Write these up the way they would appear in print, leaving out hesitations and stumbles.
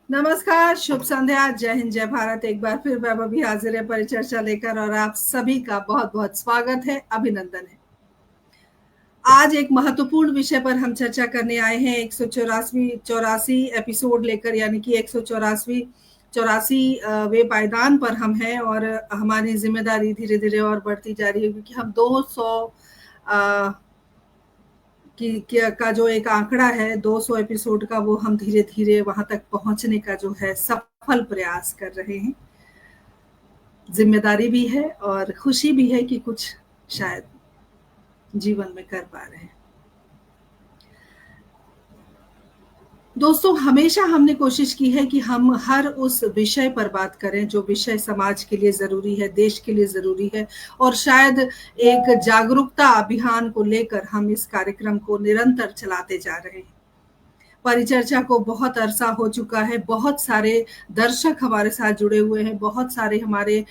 नमस्कार, शुभ संध्या, जय हिंद, जय भारत। एक बार फिर वैभव भी हाजिर है परिचर्चा लेकर और आप सभी का बहुत बहुत स्वागत है, अभिनंदन है। आज एक महत्वपूर्ण विषय पर हम चर्चा करने आए हैं। 184 एपिसोड लेकर, यानी कि 184 वे पायदान पर हम हैं और हमारी जिम्मेदारी धीरे धीरे और बढ़ती जा रही है, क्योंकि हम 200 का जो एक आंकड़ा है 200 एपिसोड का, वो हम धीरे धीरे वहां तक पहुंचने का जो है सफल प्रयास कर रहे हैं। जिम्मेदारी भी है और खुशी भी है कि कुछ शायद जीवन में कर पा रहे हैं। दोस्तों, हमेशा हमने कोशिश की है कि हम हर उस विषय पर बात करें जो विषय समाज के लिए जरूरी है, देश के लिए जरूरी है, और शायद एक जागरूकता अभियान को लेकर हम इस कार्यक्रम को निरंतर चलाते जा रहे हैं। परिचर्चा को बहुत अरसा हो चुका है, बहुत सारे दर्शक हमारे साथ जुड़े हुए हैं, बहुत सारे हमारे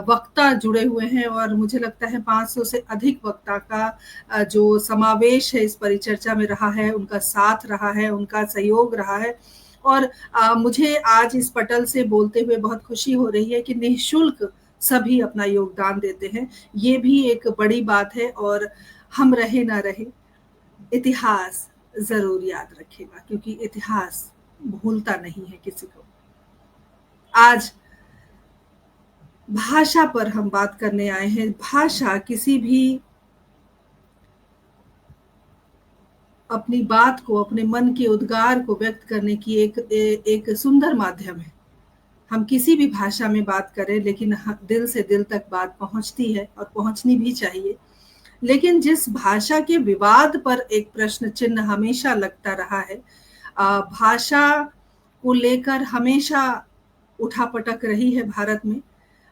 वक्ता जुड़े हुए हैं, और मुझे लगता है 500 से अधिक वक्ता का जो समावेश है इस परिचर्चा में रहा है, उनका साथ रहा है, उनका सहयोग रहा है। और मुझे आज इस पटल से बोलते हुए बहुत खुशी हो रही है कि निःशुल्क सभी अपना योगदान देते हैं। ये भी एक बड़ी बात है, और हम रहे ना रहे, इतिहास जरूर याद रखेगा, क्योंकि इतिहास भूलता नहीं है किसी को। आज भाषा पर हम बात करने आए हैं। भाषा किसी भी अपनी बात को, अपने मन के उद्गार को व्यक्त करने की एक सुंदर माध्यम है। हम किसी भी भाषा में बात करें, लेकिन दिल से दिल तक बात पहुंचती है और पहुंचनी भी चाहिए। लेकिन जिस भाषा के विवाद पर एक प्रश्न चिन्ह हमेशा लगता रहा है, भाषा को लेकर हमेशा उठापटक रही है भारत में,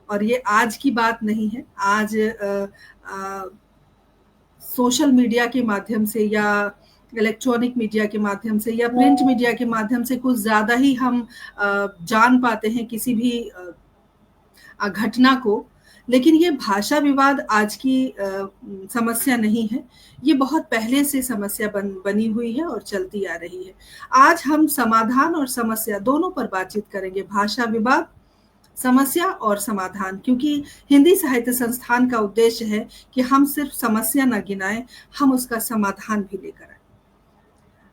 और ये आज की बात नहीं है। आज सोशल मीडिया के माध्यम से, या इलेक्ट्रॉनिक मीडिया के माध्यम से, या प्रिंट मीडिया के माध्यम से कुछ ज्यादा ही हम जान पाते हैं किसी भी घटना को। लेकिन ये भाषा विवाद आज की समस्या नहीं है, ये बहुत पहले से समस्या बनी हुई है और चलती आ रही है। आज हम समाधान और समस्या दोनों पर बातचीत करेंगे, भाषा विवाद, समस्या और समाधान, क्योंकि हिंदी साहित्य संस्थान का उद्देश्य है कि हम सिर्फ समस्या न गिनाएं, हम उसका समाधान भी लेकर आए।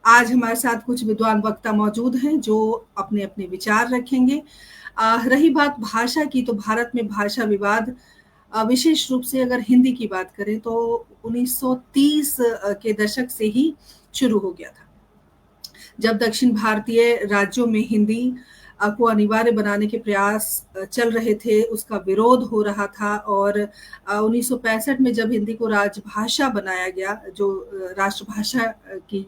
आज हमारे साथ कुछ विद्वान वक्ता मौजूद हैं जो अपने अपने विचार रखेंगे। रही बात भाषा की, तो भारत में भाषा विवाद विशेष रूप से अगर हिंदी की बात करें तो 1930 के दशक से ही शुरू हो गया था, जब दक्षिण भारतीय राज्यों में हिंदी को अनिवार्य बनाने के प्रयास चल रहे थे, उसका विरोध हो रहा था। और 1965 में जब हिंदी को राजभाषा बनाया गया, जो राष्ट्रभाषा की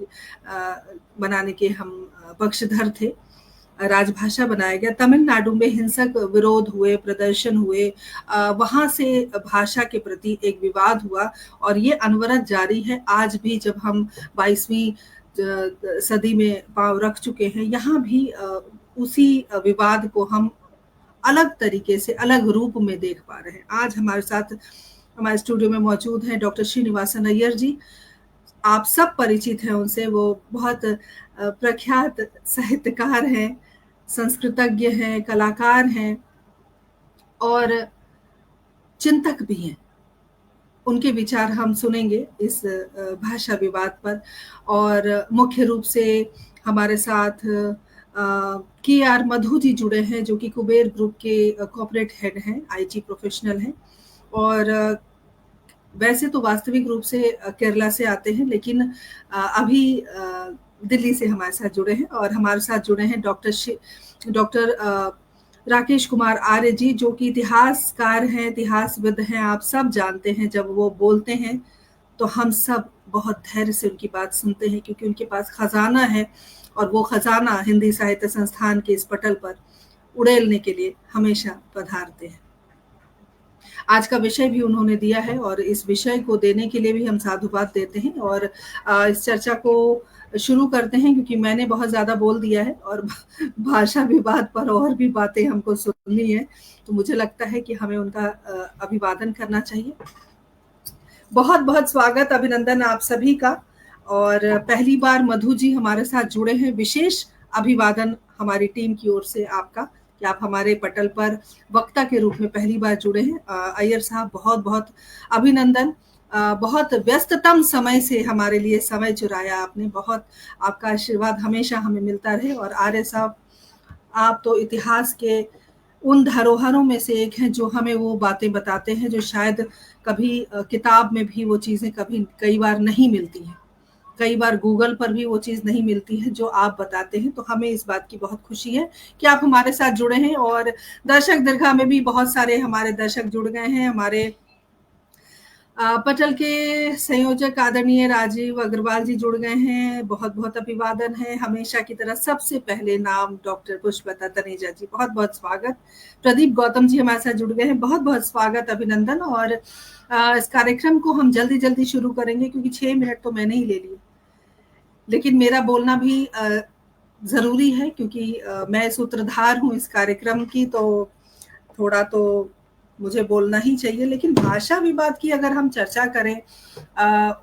बनाने के हम पक्षधर थे, राजभाषा बनाया गया। तमिलनाडु में हिंसक विरोध हुए, प्रदर्शन हुए, वहां से भाषा के प्रति एक विवाद हुआ, और ये अनवरत जारी है। आज भी जब हम 22वीं सदी में पांव रख चुके हैं, यहाँ भी उसी विवाद को हम अलग तरीके से, अलग रूप में देख पा रहे हैं। आज हमारे साथ हमारे स्टूडियो में मौजूद हैं डॉक्टर श्रीनिवासन अय्यर जी। आप सब परिचित हैं उनसे, वो बहुत प्रख्यात साहित्यकार हैं, संस्कृतज्ञ हैं, कलाकार हैं और चिंतक भी हैं। उनके विचार हम सुनेंगे इस भाषा विवाद पर। और मुख्य रूप से हमारे साथ के.आर. मधु जी जुड़े हैं, जो कि कुबेर ग्रुप के कॉर्पोरेट हेड हैं, IT प्रोफेशनल हैं, और वैसे तो वास्तविक रूप से केरला से आते हैं, लेकिन अभी दिल्ली से हमारे साथ जुड़े हैं। और हमारे साथ जुड़े हैं डॉक्टर राकेश कुमार आर्य जी, जो कि इतिहासकार हैं, इतिहासविद हैं। आप सब जानते हैं, जब वो बोलते हैं तो हम सब बहुत धैर्य से उनकी बात सुनते हैं, क्योंकि उनके पास खजाना है, और वो खजाना हिंदी साहित्य संस्थान के इस पटल पर उड़ेलने के लिए हमेशा पधारते हैं। आज का विषय भी उन्होंने दिया है, और इस विषय को देने के लिए भी हम साधुवाद देते हैं। और इस चर्चा को शुरू करते हैं, क्योंकि मैंने बहुत ज्यादा बोल दिया है और भाषा विवाद पर और भी बातें हमको सुननी है, तो मुझे लगता है कि हमें उनका अभिवादन करना चाहिए। बहुत बहुत स्वागत, अभिनंदन आप सभी का। और पहली बार मधु जी हमारे साथ जुड़े हैं, विशेष अभिवादन हमारी टीम की ओर से आपका कि आप हमारे पटल पर वक्ता के रूप में पहली बार जुड़े हैं। अय्यर साहब, बहुत बहुत अभिनंदन। बहुत व्यस्ततम समय से हमारे लिए समय चुराया आपने। बहुत आपका आशीर्वाद हमेशा हमें मिलता रहे। और आर्य साहब, आप तो इतिहास के उन धरोहरों में से एक हैं जो हमें वो बातें बताते हैं जो शायद कभी किताब में भी वो चीज़ें कभी कई बार नहीं मिलती हैं। कई बार गूगल पर भी वो चीज़ नहीं मिलती है जो आप बताते हैं। तो हमें इस बात की बहुत खुशी है कि आप हमारे साथ जुड़े हैं। और दर्शक दीर्घा में भी बहुत सारे हमारे दर्शक जुड़ गए हैं। हमारे पटल के संयोजक आदरणीय राजीव अग्रवाल जी जुड़ गए हैं। बहुत बहुत अभिवादन है। हमेशा की तरह सबसे पहले नाम डॉक्टर पुष्पलता तनेजा जी, बहुत बहुत स्वागत। प्रदीप गौतम जी हमारे साथ जुड़ गए हैं, बहुत बहुत स्वागत, अभिनंदन। और इस कार्यक्रम को हम जल्दी जल्दी शुरू करेंगे क्योंकि 6 मिनट तो मैंने ही ले लिए, लेकिन मेरा बोलना भी ज़रूरी है क्योंकि मैं सूत्रधार हूँ इस कार्यक्रम की, तो थोड़ा तो मुझे बोलना ही चाहिए। लेकिन भाषा विवाद की अगर हम चर्चा करें,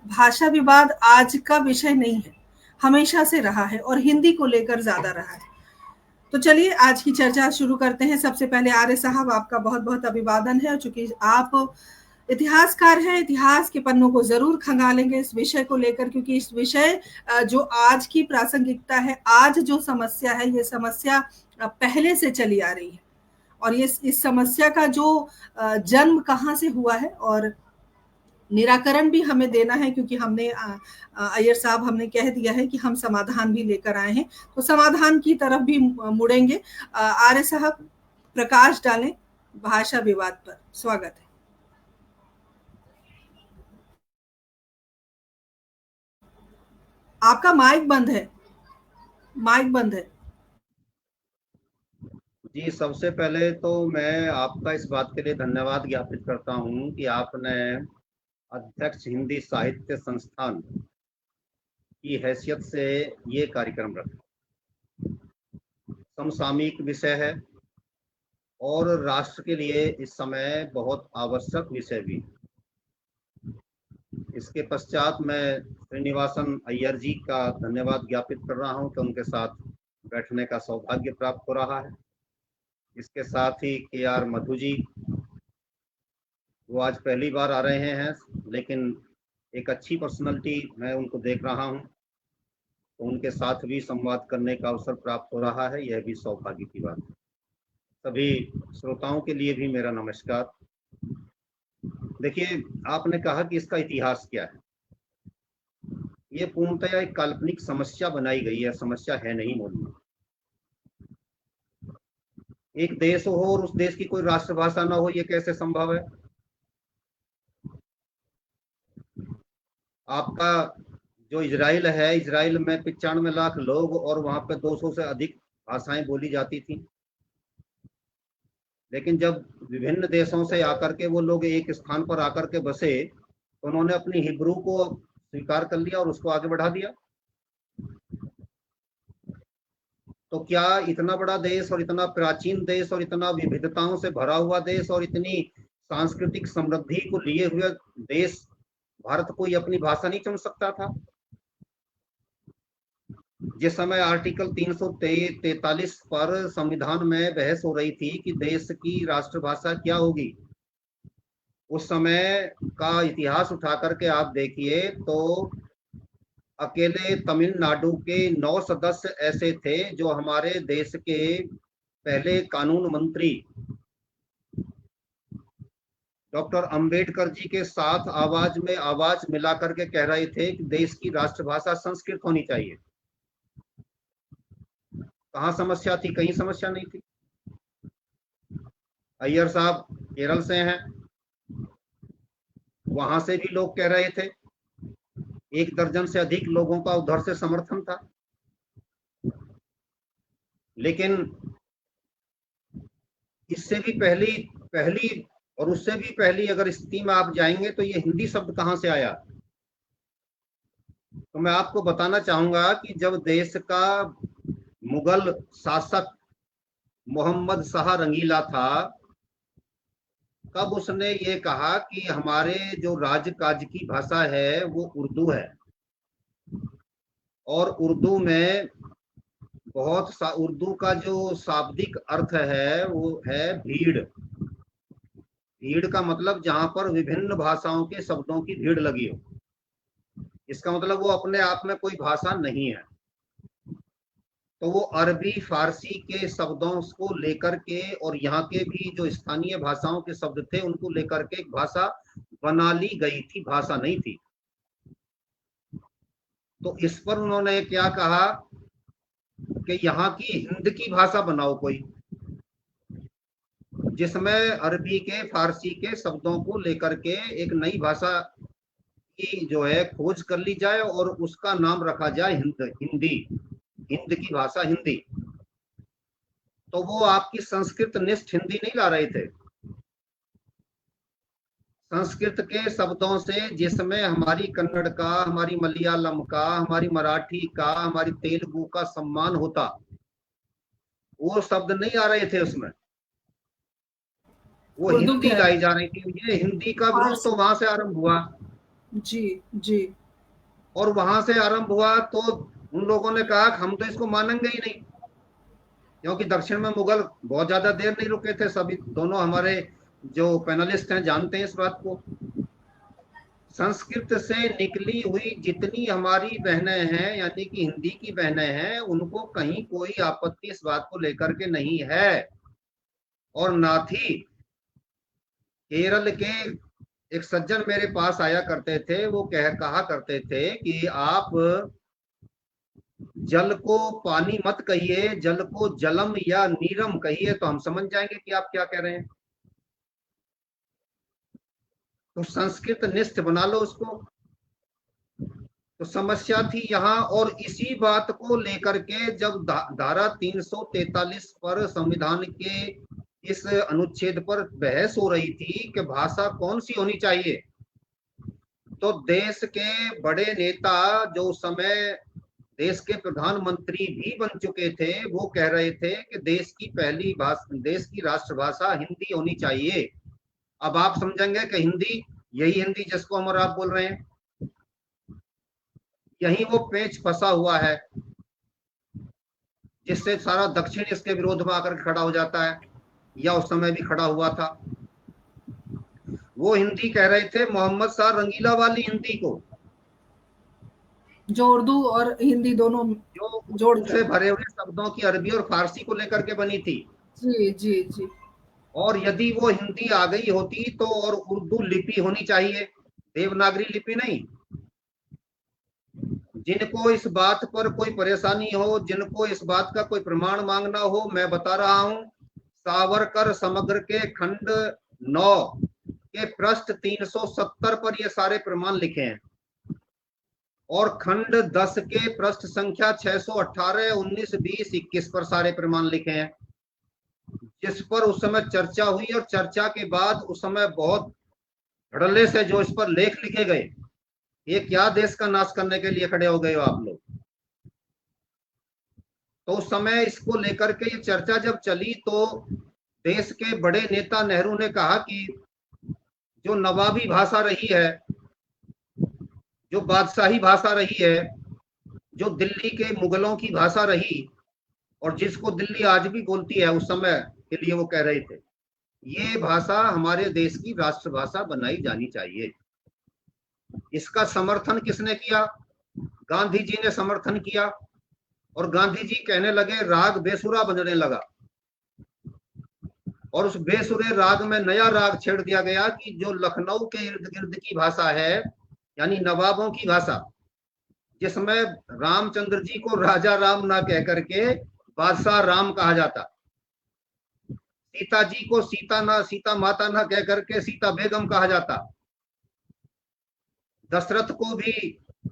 भाषा विवाद आज का विषय नहीं है, हमेशा से रहा है और हिंदी को लेकर ज़्यादा रहा है। तो चलिए आज की चर्चा शुरू करते हैं। सबसे पहले आर्य साहब, आपका बहुत बहुत अभिवादन है। चूंकि आप इतिहासकार हैं, इतिहास के पन्नों को जरूर खंगालेंगे इस विषय को लेकर, क्योंकि इस विषय जो आज की प्रासंगिकता है, आज जो समस्या है, ये समस्या पहले से चली आ रही है। और ये इस समस्या का जो जन्म कहाँ से हुआ है और निराकरण भी हमें देना है, क्योंकि हमने अय्यर साहब हमने कह दिया है कि हम समाधान भी लेकर आए हैं, तो समाधान की तरफ भी मुड़ेंगे। आर्य साहब, प्रकाश डालें भाषा विवाद पर। स्वागत है। आपका माइक बंद है, माइक बंद है। जी, सबसे पहले तो मैं आपका इस बात के लिए धन्यवाद ज्ञापित करता हूं कि आपने अध्यक्ष हिंदी साहित्य संस्थान की हैसियत से ये कार्यक्रम रखा। समसामयिक विषय है और राष्ट्र के लिए इस समय बहुत आवश्यक विषय भी। इसके पश्चात मैं श्रीनिवासन अय्यर जी का धन्यवाद ज्ञापित कर रहा हूं कि उनके साथ बैठने का सौभाग्य प्राप्त हो रहा है। इसके साथ ही KR मधु जी, वो आज पहली बार आ रहे हैं, लेकिन एक अच्छी पर्सनालिटी मैं उनको देख रहा हूं, तो उनके साथ भी संवाद करने का अवसर प्राप्त हो रहा है, यह भी सौभाग्य की बात है। सभी श्रोताओं के लिए भी मेरा नमस्कार। देखिए, आपने कहा कि इसका इतिहास क्या है। ये पूर्णतया एक काल्पनिक समस्या बनाई गई है, समस्या है नहीं मौजूद। एक देश हो और उस देश की कोई राष्ट्रभाषा ना हो, ये कैसे संभव है? आपका जो इजराइल है, इजराइल में 95 लाख लोग और वहां पे 200 से अधिक भाषाएं बोली जाती थी। लेकिन जब विभिन्न देशों से आकर के वो लोग एक स्थान पर आकर के बसे, तो उन्होंने अपनी हिब्रू को स्वीकार कर लिया और उसको आगे बढ़ा दिया। तो क्या इतना बड़ा देश और इतना प्राचीन देश और इतना विविधताओं से भरा हुआ देश और इतनी सांस्कृतिक समृद्धि को लिए हुए देश भारत कोई अपनी भाषा नहीं चुन सकता था? जिस समय आर्टिकल 343 पर संविधान में बहस हो रही थी कि देश की राष्ट्रभाषा क्या होगी, उस समय का इतिहास उठा करके आप देखिए तो अकेले तमिलनाडु के 9 सदस्य ऐसे थे जो हमारे देश के पहले कानून मंत्री डॉक्टर अंबेडकर जी के साथ आवाज में आवाज मिला करके कह रहे थे कि देश की राष्ट्रभाषा संस्कृत होनी चाहिए। कहाँ समस्या थी? कहीं समस्या नहीं थी। अय्यर साहब केरल से हैं, वहां से भी लोग कह रहे थे, 1 दर्जन से अधिक लोगों का उधर से समर्थन था। लेकिन इससे भी पहली और उससे भी पहली अगर स्थिति में आप जाएंगे तो ये हिंदी शब्द कहाँ से आया? तो मैं आपको बताना चाहूंगा कि जब देश का मुगल शासक मोहम्मद शाह रंगीला था, तब उसने ये कहा कि हमारे जो राजकाज की भाषा है वो उर्दू है और उर्दू में उर्दू का जो शाब्दिक अर्थ है वो है भीड़। भीड़ का मतलब जहां पर विभिन्न भाषाओं के शब्दों की भीड़ लगी हो, इसका मतलब वो अपने आप में कोई भाषा नहीं है। तो वो अरबी फारसी के शब्दों को लेकर के और यहाँ के भी जो स्थानीय भाषाओं के शब्द थे उनको लेकर के एक भाषा बना ली गई थी, भाषा नहीं थी। तो इस पर उन्होंने क्या कहा कि यहाँ की हिंद की भाषा बनाओ कोई, जिसमें अरबी के फारसी के शब्दों को लेकर के एक नई भाषा की जो है खोज कर ली जाए और उसका नाम रखा जाए हिंदी, हिंद की भाषा हिंदी। तो वो आपकी संस्कृत निष्ठ हिंदी नहीं ला रहे थे, संस्कृत के शब्दों से, जिसमें हमारी कन्नड़ का, हमारी मलयालम का, हमारी मराठी का, हमारी तेलुगु का सम्मान होता, वो शब्द नहीं आ रहे थे उसमें, वो हिंदी लाई जा रही थी। ये हिंदी का विरोध तो वहां से आरंभ हुआ। जी जी। और वहां से आरंभ हुआ तो उन लोगों ने कहा हम तो इसको मानेंगे ही नहीं, क्योंकि दक्षिण में मुगल बहुत ज्यादा देर नहीं रुके थे। सभी दोनों हमारे जो पैनलिस्ट हैं जानते हैं इस बात को। संस्कृत से निकली हुई जितनी हमारी बहनें हैं, यानी कि हिंदी की बहनें हैं, उनको कहीं कोई आपत्ति इस बात को लेकर के नहीं है और ना थी। केरल के एक सज्जन मेरे पास आया करते थे, वो कहा करते थे कि आप जल को पानी मत कहिए, जल को जलम या नीरम कहिए तो हम समझ जाएंगे कि आप क्या कह रहे हैं। तो संस्कृत निष्ठ बना लो उसको। तो समस्या थी यहाँ, और इसी बात को लेकर के जब धारा 343 पर संविधान के इस अनुच्छेद पर बहस हो रही थी कि भाषा कौन सी होनी चाहिए, तो देश के बड़े नेता, जो समय देश के प्रधानमंत्री भी बन चुके थे, वो कह रहे थे कि देश की पहली भाषा, देश की राष्ट्रभाषा हिंदी होनी चाहिए। अब आप समझेंगे कि हिंदी, यही हिंदी जिसको हम और आप बोल रहे हैं, यही वो पेच फंसा हुआ है जिससे सारा दक्षिण इसके विरोध में आकर खड़ा हो जाता है, या उस समय भी खड़ा हुआ था। वो हिंदी कह रहे थे मोहम्मद शाह रंगीला वाली हिंदी को, जो उर्दू और हिंदी दोनों जो जोड़ से भरे हुए शब्दों की अरबी और फारसी को लेकर के बनी थी। जी जी जी। और यदि वो हिंदी आ गई होती तो और उर्दू लिपि होनी चाहिए, देवनागरी लिपि नहीं। जिनको इस बात पर कोई परेशानी हो, जिनको इस बात का कोई प्रमाण मांगना हो, मैं बता रहा हूं, सावरकर समग्र के खंड 9 के पृष्ठ 370 पर ये सारे प्रमाण लिखे हैं, और खंड 10 के पृष्ठ संख्या 618, 19, 20, 21 पर सारे प्रमाण लिखे हैं, जिस पर उस समय चर्चा हुई। और चर्चा के बाद उस समय बहुत धड़ल्ले से जो इस पर लेख लिखे गए, ये क्या देश का नाश करने के लिए खड़े हो गए हो आप लोग। तो उस समय इसको लेकर के ये चर्चा जब चली तो देश के बड़े नेता नेहरू ने कहा कि जो नवाबी भाषा रही है, जो बादशाही भाषा रही है, जो दिल्ली के मुगलों की भाषा रही, और जिसको दिल्ली आज भी बोलती है, उस समय के लिए वो कह रहे थे, ये भाषा हमारे देश की राष्ट्रभाषा बनाई जानी चाहिए। इसका समर्थन किसने किया? गांधी जी ने समर्थन किया, और गांधी जी कहने लगे राग बेसुरा बजने लगा, और उस बेसुरे राग में नया राग छेड़ दिया गया कि जो लखनऊ के इर्द गिर्द की भाषा है, यानी नवाबों की भाषा, जिसमें रामचंद्र जी को राजा राम ना कह करके बादशाह राम कहा जाता, सीता जी को सीता माता ना कह करके सीता बेगम कहा जाता, दशरथ को भी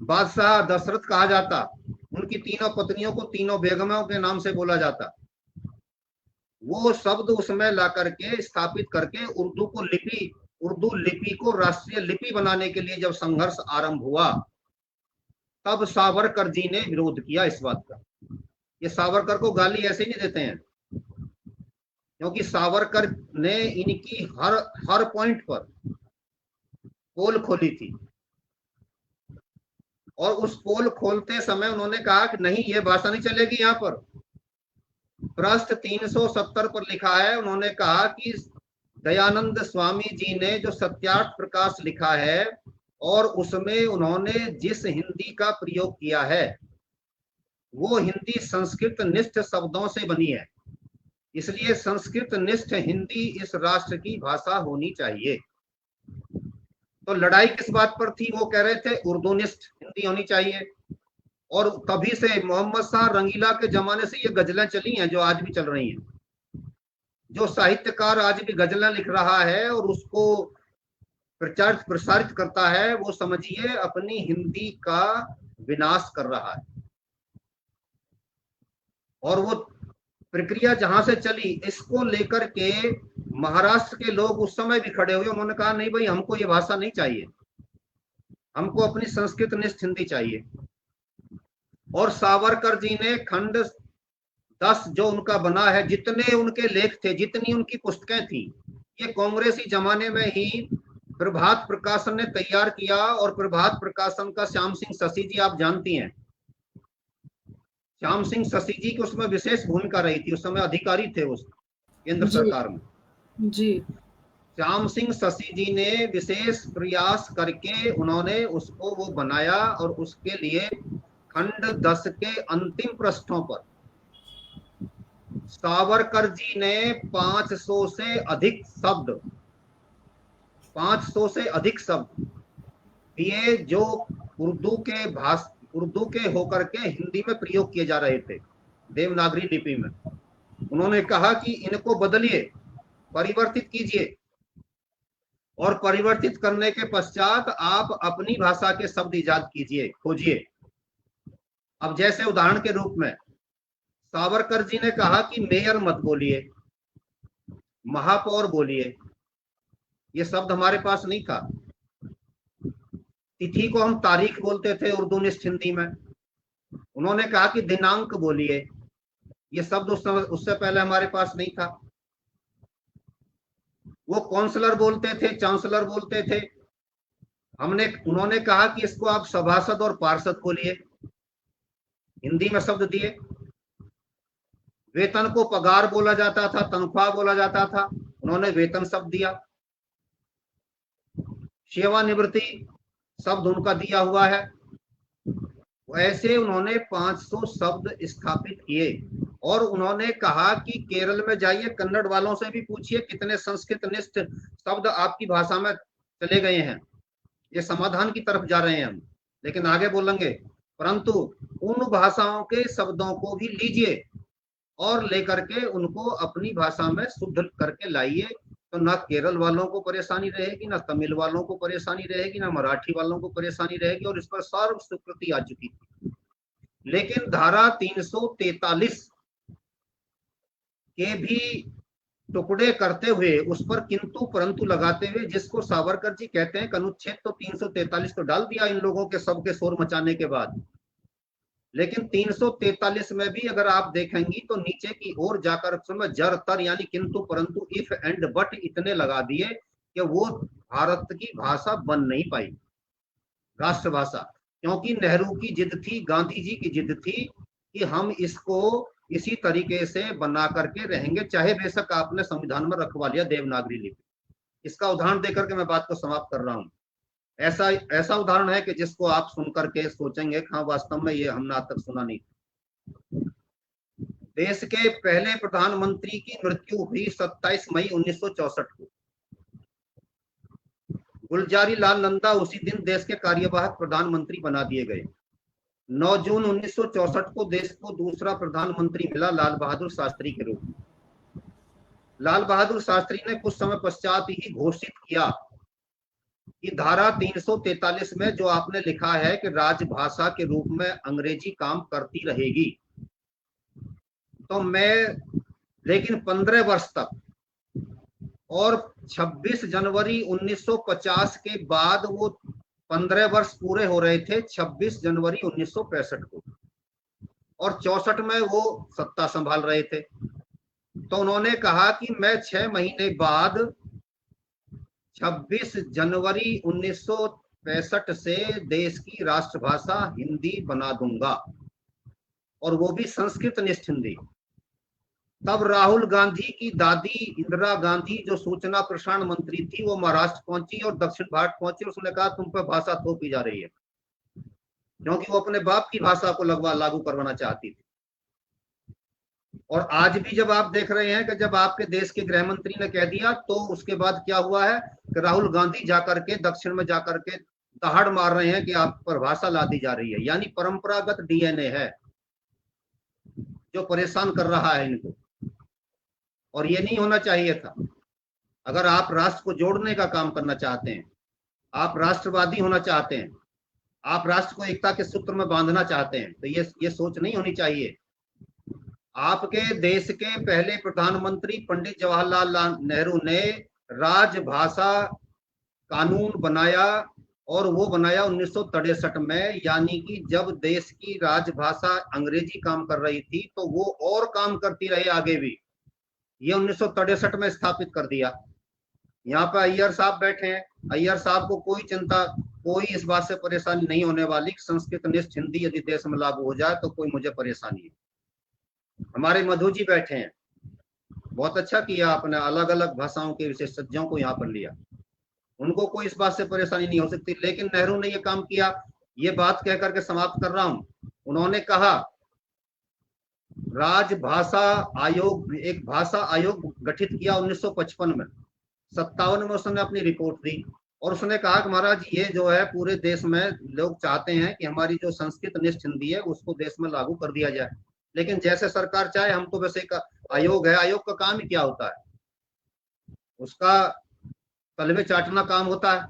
बादशाह दशरथ कहा जाता, उनकी तीनों पत्नियों को तीनों बेगमों के नाम से बोला जाता। वो शब्द उसमें ला करके स्थापित करके उर्दू लिपि को राष्ट्रीय लिपि बनाने के लिए जब संघर्ष आरंभ हुआ, तब सावरकर जी ने विरोध किया इस बात का। ये सावरकर को गाली ऐसे नहीं देते हैं, क्योंकि सावरकर ने इनकी हर पॉइंट पर पोल खोली थी, और उस पोल खोलते समय उन्होंने कहा कि नहीं, ये भाषा नहीं चलेगी यहाँ पर, पृष्ठ 370 पर लिखा है, उन्होंने कहा कि दयानंद स्वामी जी ने जो सत्यार्थ प्रकाश लिखा है और उसमें उन्होंने जिस हिंदी का प्रयोग किया है वो हिंदी संस्कृत निष्ठ शब्दों से बनी है, इसलिए संस्कृत निष्ठ हिंदी इस राष्ट्र की भाषा होनी चाहिए। तो लड़ाई किस बात पर थी? वो कह रहे थे उर्दूनिष्ठ हिंदी होनी चाहिए। और तभी से मोहम्मद शाह रंगीला के जमाने से ये गजलें चली हैं जो आज भी चल रही हैं। जो साहित्यकार आज भी गजलें लिख रहा है और उसको प्रचारित प्रसारित करता है, वो समझिए अपनी हिंदी का विनाश कर रहा है। और वो प्रक्रिया जहां से चली, इसको लेकर के महाराष्ट्र के लोग उस समय भी खड़े हुए, उन्होंने कहा नहीं भाई, हमको ये भाषा नहीं चाहिए, हमको अपनी संस्कृत निष्ठ हिंदी चाहिए। और सावरकर जी ने खंड 10 जो उनका बना है, जितने उनके लेख थे, जितनी उनकी पुस्तकें थी, ये कांग्रेसी जमाने में ही प्रभात प्रकाशन ने तैयार किया। और प्रभात प्रकाशन का श्याम सिंह शशि जी आप जानती हैं, श्याम सिंह शशि जी की उसमें विशेष भूमिका रही थी, उस समय अधिकारी थे उस केंद्र सरकार में जी। श्याम सिंह शशि जी ने विशेष प्रयास करके उन्होंने उसको वो बनाया और उसके लिए खंड 10 के अंतिम पृष्ठों पर सावरकर जी ने 500 से अधिक शब्द दिए जो उर्दू के होकर के हिंदी में प्रयोग किए जा रहे थे देवनागरी लिपि में। उन्होंने कहा कि इनको बदलिए, परिवर्तित कीजिए, और परिवर्तित करने के पश्चात आप अपनी भाषा के शब्द इजाद कीजिए, खोजिए। अब जैसे उदाहरण के रूप में सावरकर जी ने कहा कि मेयर मत बोलिए, महापौर बोलिए, ये शब्द हमारे पास नहीं था। तिथि को हम तारीख बोलते थे उर्दूनिष्ठ हिंदी में, उन्होंने कहा कि दिनांक बोलिए, ये शब्द उससे पहले हमारे पास नहीं था। वो काउंसलर बोलते थे, चांसलर बोलते थे, उन्होंने कहा कि इसको आप सभासद और पार्षद बोलिए, हिंदी में शब्द दिए। वेतन को पगार बोला जाता था, तनख्वाह बोला जाता था, उन्होंने वेतन शब्द दिया। सेवानिवृत्ति शब्द उनका दिया हुआ है। ऐसे उन्होंने 500 शब्द स्थापित किए। और उन्होंने कहा कि केरल में जाइए, कन्नड़ वालों से भी पूछिए कितने संस्कृत निष्ठ शब्द आपकी भाषा में चले गए हैं। ये समाधान की तरफ जा रहे हैं हम, लेकिन आगे बोलेंगे। परंतु उन भाषाओं के शब्दों को भी लीजिए और लेकर के उनको अपनी भाषा में शुद्ध करके लाइए, तो ना केरल वालों को परेशानी रहेगी, ना तमिल वालों को परेशानी रहेगी, ना मराठी वालों को परेशानी रहेगी। और इस पर सर्व स्वीकृति आ चुकी थी। लेकिन धारा 343 के भी टुकड़े करते हुए, उस पर किंतु परंतु लगाते हुए, जिसको सावरकर जी कहते हैं अनुच्छेद, तो 343 तो डाल दिया इन लोगों के सबके शोर मचाने के बाद। लेकिन 343 में भी अगर आप देखेंगी तो नीचे की ओर जाकर उसमें जर तर यानी किंतु परंतु, इफ एंड बट इतने लगा दिए कि वो भारत की भाषा बन नहीं पाई, राष्ट्रभाषा। क्योंकि नेहरू की जिद थी, गांधी जी की जिद थी कि हम इसको इसी तरीके से बना करके रहेंगे, चाहे बेशक आपने संविधान में रखवा लिया देवनागरी लिपि। इसका उदाहरण देकर के मैं बात को समाप्त कर रहा हूं। ऐसा उदाहरण है कि जिसको आप सुन करके सोचेंगे हाँ वास्तव में ये हमने आज तक सुना नहीं। देश के पहले प्रधानमंत्री की मृत्यु हुई 27 मई 1964 को। गुलजारी लाल नंदा उसी दिन देश के कार्यवाहक प्रधानमंत्री बना दिए गए। 9 जून 1964 को देश को दूसरा प्रधानमंत्री मिला लाल बहादुर शास्त्री के रूप में। लाल बहादुर शास्त्री ने कुछ समय पश्चात ही घोषित किया कि धारा 343 में जो आपने लिखा है कि राजभाषा के रूप में अंग्रेजी काम करती रहेगी, तो लेकिन 15 वर्ष तक, और 26 जनवरी 1950 के बाद वो 15 वर्ष पूरे हो रहे थे 26 जनवरी 1965 को, और 64 में वो सत्ता संभाल रहे थे। तो उन्होंने कहा कि मैं 6 महीने बाद 26 जनवरी 1965 से देश की राष्ट्रभाषा हिंदी बना दूंगा, और वो भी संस्कृत निष्ठ हिंदी। तब राहुल गांधी की दादी इंदिरा गांधी जो सूचना प्रसारण मंत्री थी, वो महाराष्ट्र पहुंची और दक्षिण भारत पहुंची। उसने कहा तुम पर भाषा थोपी जा रही है, क्योंकि वो अपने बाप की भाषा को लागू करवाना चाहती थी। और आज भी जब आप देख रहे हैं कि जब आपके देश के गृह मंत्री ने कह दिया, तो उसके बाद क्या हुआ है कि राहुल गांधी जाकर के दक्षिण में जाकर के दहाड़ मार रहे हैं कि आप पर भाषा लादी जा रही है। यानी परंपरागत डीएनए है जो परेशान कर रहा है इनको, और ये नहीं होना चाहिए था। अगर आप राष्ट्र को जोड़ने का काम करना चाहते हैं, आप राष्ट्रवादी होना चाहते हैं, आप राष्ट्र को एकता के सूत्र में बांधना चाहते हैं, तो ये सोच नहीं होनी चाहिए। आपके देश के पहले प्रधानमंत्री पंडित जवाहरलाल नेहरू ने राजभाषा कानून बनाया, और वो बनाया 1963 में। यानी कि जब देश की राजभाषा अंग्रेजी काम कर रही थी, तो वो और काम करती रही आगे भी। ये 1963 में स्थापित कर दिया। यहाँ पे अय्यर साहब बैठे हैं, अय्यर साहब को कोई चिंता, कोई इस बात से परेशानी नहीं होने वाली। संस्कृत निष्ठ हिंदी यदि देश में लागू हो जाए तो कोई मुझे परेशानी है। हमारे मधु जी बैठे हैं, बहुत अच्छा किया आपने, अलग अलग भाषाओं के विशेषज्ञों को यहाँ पर लिया, उनको कोई इस बात से परेशानी नहीं हो सकती। लेकिन नेहरू ने ये काम किया। ये बात कह करके समाप्त कर रहा हूं। उन्होंने कहा राजभाषा आयोग, एक भाषा आयोग गठित किया 1955 में। 57 में उसने अपनी रिपोर्ट दी, और उसने कहा कि महाराज ये जो है पूरे देश में लोग चाहते हैं कि हमारी जो संस्कृत निष्ठ हिंदी है उसको देश में लागू कर दिया जाए, लेकिन जैसे सरकार चाहे। हम तो वैसे का आयोग है, आयोग का काम ही क्या होता है, उसका तलवे चाटना काम होता है।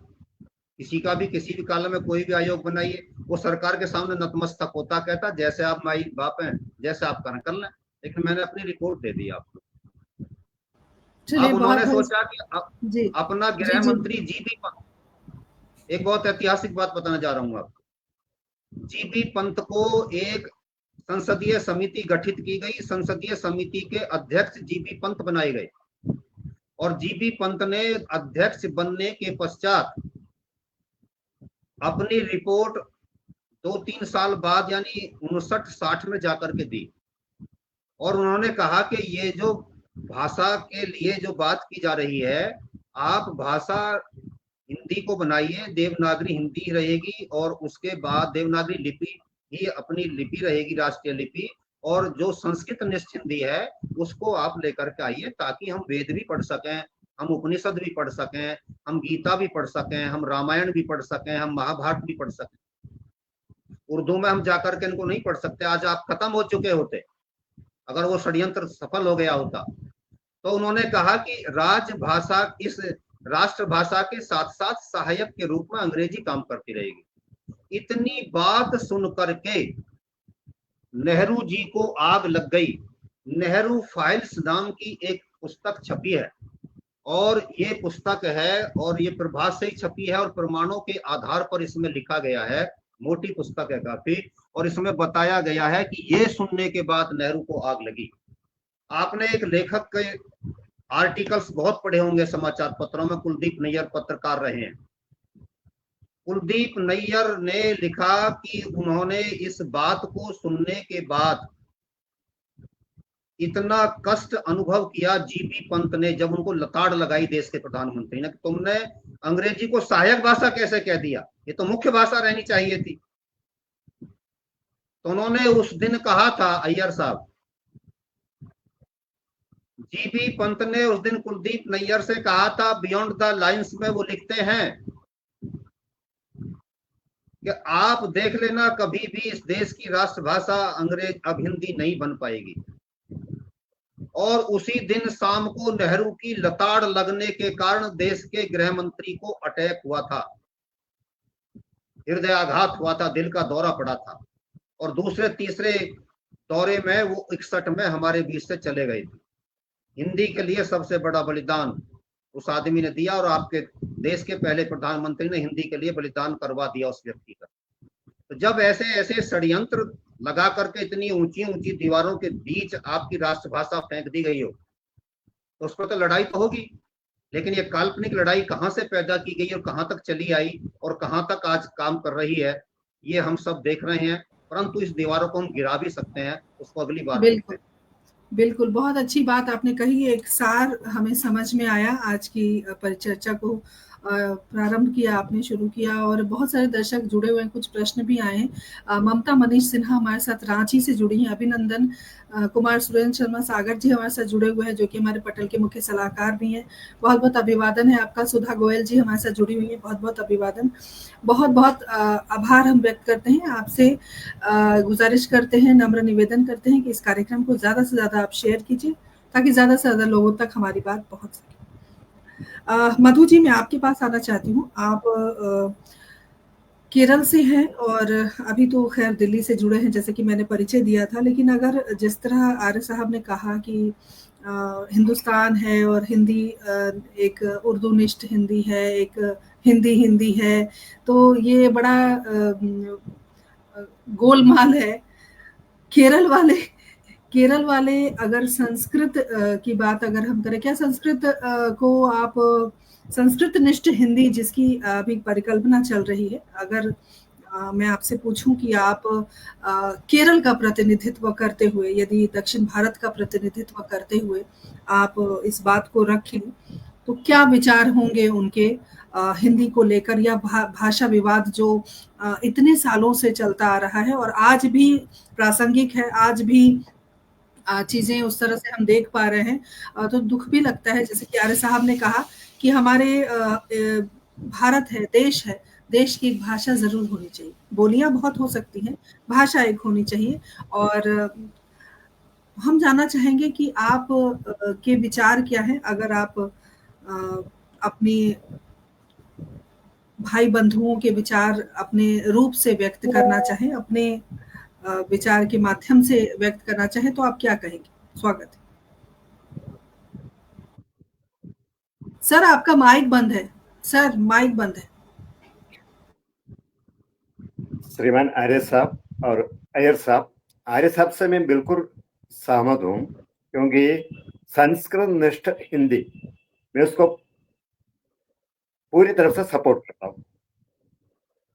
किसी का भी किसी भी काल में कोई भी आयोग बनाइए, वो सरकार के सामने नतमस्तक होता, कहता जैसे आप माई बाप हैं, जैसे आप कर लें। लेकिन मैंने अपनी रिपोर्ट दे दी आपको। अब उन्होंने सोचा कि अपना गृह मंत्री जीबी पंत, एक बहुत ऐतिहासिक बात बताना जा रहा हूं आपको। जीबी पंत को एक संसदीय समिति गठित की गई। संसदीय समिति के अध्यक्ष जीबी पंत बनाए गए, और जीबी पंत ने अध्यक्ष बनने के पश्चात अपनी रिपोर्ट 2-3 साल बाद यानी 59-60 में जाकर के दी, और उन्होंने कहा कि ये जो भाषा के लिए जो बात की जा रही है, आप भाषा हिंदी को बनाइए, देवनागरी हिंदी रहेगी, और उसके बाद देवनागरी लिपि ही अपनी लिपि रहेगी, राष्ट्रीय लिपि, और जो संस्कृत निष्ठ हिंदी है उसको आप लेकर के आइए, ताकि हम वेद भी पढ़ सकें, हम उपनिषद भी पढ़ सकें, हम गीता भी पढ़ सकें, हम रामायण भी पढ़ सकें, हम महाभारत भी पढ़ सकें। उर्दू में हम जाकर के इनको नहीं पढ़ सकते, आज आप खत्म हो चुके होते अगर वो षड्यंत्र सफल हो गया होता। तो उन्होंने कहा कि राजभाषा, इस राष्ट्रभाषा के साथ साथ सहायक के रूप में अंग्रेजी काम करती रहेगी। इतनी बात सुन करके नेहरू जी को आग लग गई। नेहरू फाइल्स नाम की एक पुस्तक छपी है, और ये पुस्तक है, और ये प्रभास से ही छपी है, और प्रमाणों के आधार पर इसमें लिखा गया है। मोटी पुस्तक है काफी, और इसमें बताया गया है कि ये सुनने के बाद नेहरू को आग लगी। आपने एक लेखक के आर्टिकल्स बहुत पढ़े होंगे समाचार पत्रों में, कुलदीप नैयर पत्रकार रहे हैं। कुलदीप नैयर ने लिखा कि उन्होंने इस बात को सुनने के बाद इतना कष्ट अनुभव किया जीबी पंत ने, जब उनको लताड़ लगाई देश के प्रधानमंत्री ने कि तुमने अंग्रेजी को सहायक भाषा कैसे कह दिया, ये तो मुख्य भाषा रहनी चाहिए थी। तो उन्होंने उस दिन कहा था, अय्यर साहब, जीबी पंत ने उस दिन कुलदीप नैयर से कहा था, बियॉन्ड द लाइंस में वो लिखते हैं कि आप देख लेना, कभी भी इस देश की राष्ट्रभाषा अंग्रेज अब हिंदी नहीं बन पाएगी। और उसी दिन शाम को नेहरू की लताड़ लगने के कारण देश के गृह मंत्री को अटैक हुआ था, हृदयाघात हुआ था, दिल का दौरा पड़ा था, और दूसरे तीसरे दौरे में वो 61 में हमारे बीच से चले गए थे। हिंदी के लिए सबसे बड़ा बलिदान उस आदमी ने दिया, और आपके देश के पहले प्रधानमंत्री ने हिंदी के लिए बलिदान करवा दिया उस व्यक्ति का। तो जब ऐसे ऐसे षड्यंत्र लगा करके इतनी ऊंची ऊंची दीवारों के बीच आपकी राष्ट्रभाषा फेंक दी गई हो, तो उस पर तो लड़ाई तो होगी। लेकिन ये काल्पनिक लड़ाई कहाँ से पैदा की गई और कहाँ तक चली आई और कहाँ तक आज काम कर रही है, ये हम सब देख रहे हैं। परंतु इस दीवारों को हम गिरा भी सकते हैं, उसको अगली बार बिल्कुल बिल्कुल, बहुत अच्छी बात आपने कही, एक सार हमें समझ में आया आज की परिचर्चा को प्रारंभ किया आपने, शुरू किया और बहुत सारे दर्शक जुड़े हुए हैं, कुछ प्रश्न भी आए हैं। ममता मनीष सिन्हा हमारे साथ रांची से जुड़ी हैं, अभिनंदन। कुमार सुरेंद्र शर्मा सागर जी हमारे साथ जुड़े हुए हैं, जो कि हमारे पटल के मुख्य सलाहकार भी हैं। बहुत-बहुत अभिवादन है आपका। सुधा गोयल जी हमारे साथ जुड़ी हुई हैं, बहुत-बहुत अभिवादन। बहुत-बहुत आभार हम व्यक्त करते हैं आपसे, गुजारिश करते हैं, नम्र निवेदन करते हैं कि इस कार्यक्रम को ज़्यादा से ज़्यादा आप शेयर कीजिए, ताकि ज़्यादा से ज़्यादा लोगों तक हमारी बात पहुँच सके। मधु जी, मैं आपके पास आना चाहती हूँ। आप केरल से हैं और अभी तो खैर दिल्ली से जुड़े हैं, जैसे कि मैंने परिचय दिया था, लेकिन अगर जिस तरह आर्य साहब ने कहा कि हिंदुस्तान है और हिंदी एक उर्दूनिष्ठ हिंदी है, एक हिंदी हिंदी है, तो ये बड़ा गोलमाल है। केरल वाले केरल वाले अगर संस्कृत की बात अगर हम करें, क्या संस्कृत को आप संस्कृत निष्ठ हिंदी जिसकी अभी परिकल्पना चल रही है, अगर मैं आपसे पूछूं कि आप केरल का प्रतिनिधित्व करते हुए, यदि दक्षिण भारत का प्रतिनिधित्व करते हुए आप इस बात को रखें, तो क्या विचार होंगे उनके हिंदी को लेकर, या भाषा विवाद जो इतने सालों से चलता आ रहा है और आज भी प्रासंगिक है, आज भी चीजें उस तरह से हम देख पा रहे हैं, तो दुख भी लगता है। जैसे कि आर्य साहब ने कहा कि हमारे भारत है, देश है, देश की एक भाषा जरूर होनी चाहिए। बोलियां बहुत हो सकती हैं, भाषा एक होनी चाहिए। और हम जानना चाहेंगे कि आप के विचार क्या हैं, अगर आप अपनी भाई बंधुओं के विचार अपने रूप से व्यक्त करना चाहें, अपने विचार के माध्यम से व्यक्त करना चाहें, तो आप क्या कहेंगे? स्वागत है। सर, आपका माइक बंद है। सर, माइक बंद है। श्रीमान आर्य साहब और अय्यर साहब, आर्य साहब से मैं बिल्कुल सहमत हूँ, क्योंकि संस्कृत निष्ठ हिंदी मैं उसको पूरी तरफ से सपोर्ट करता हूँ,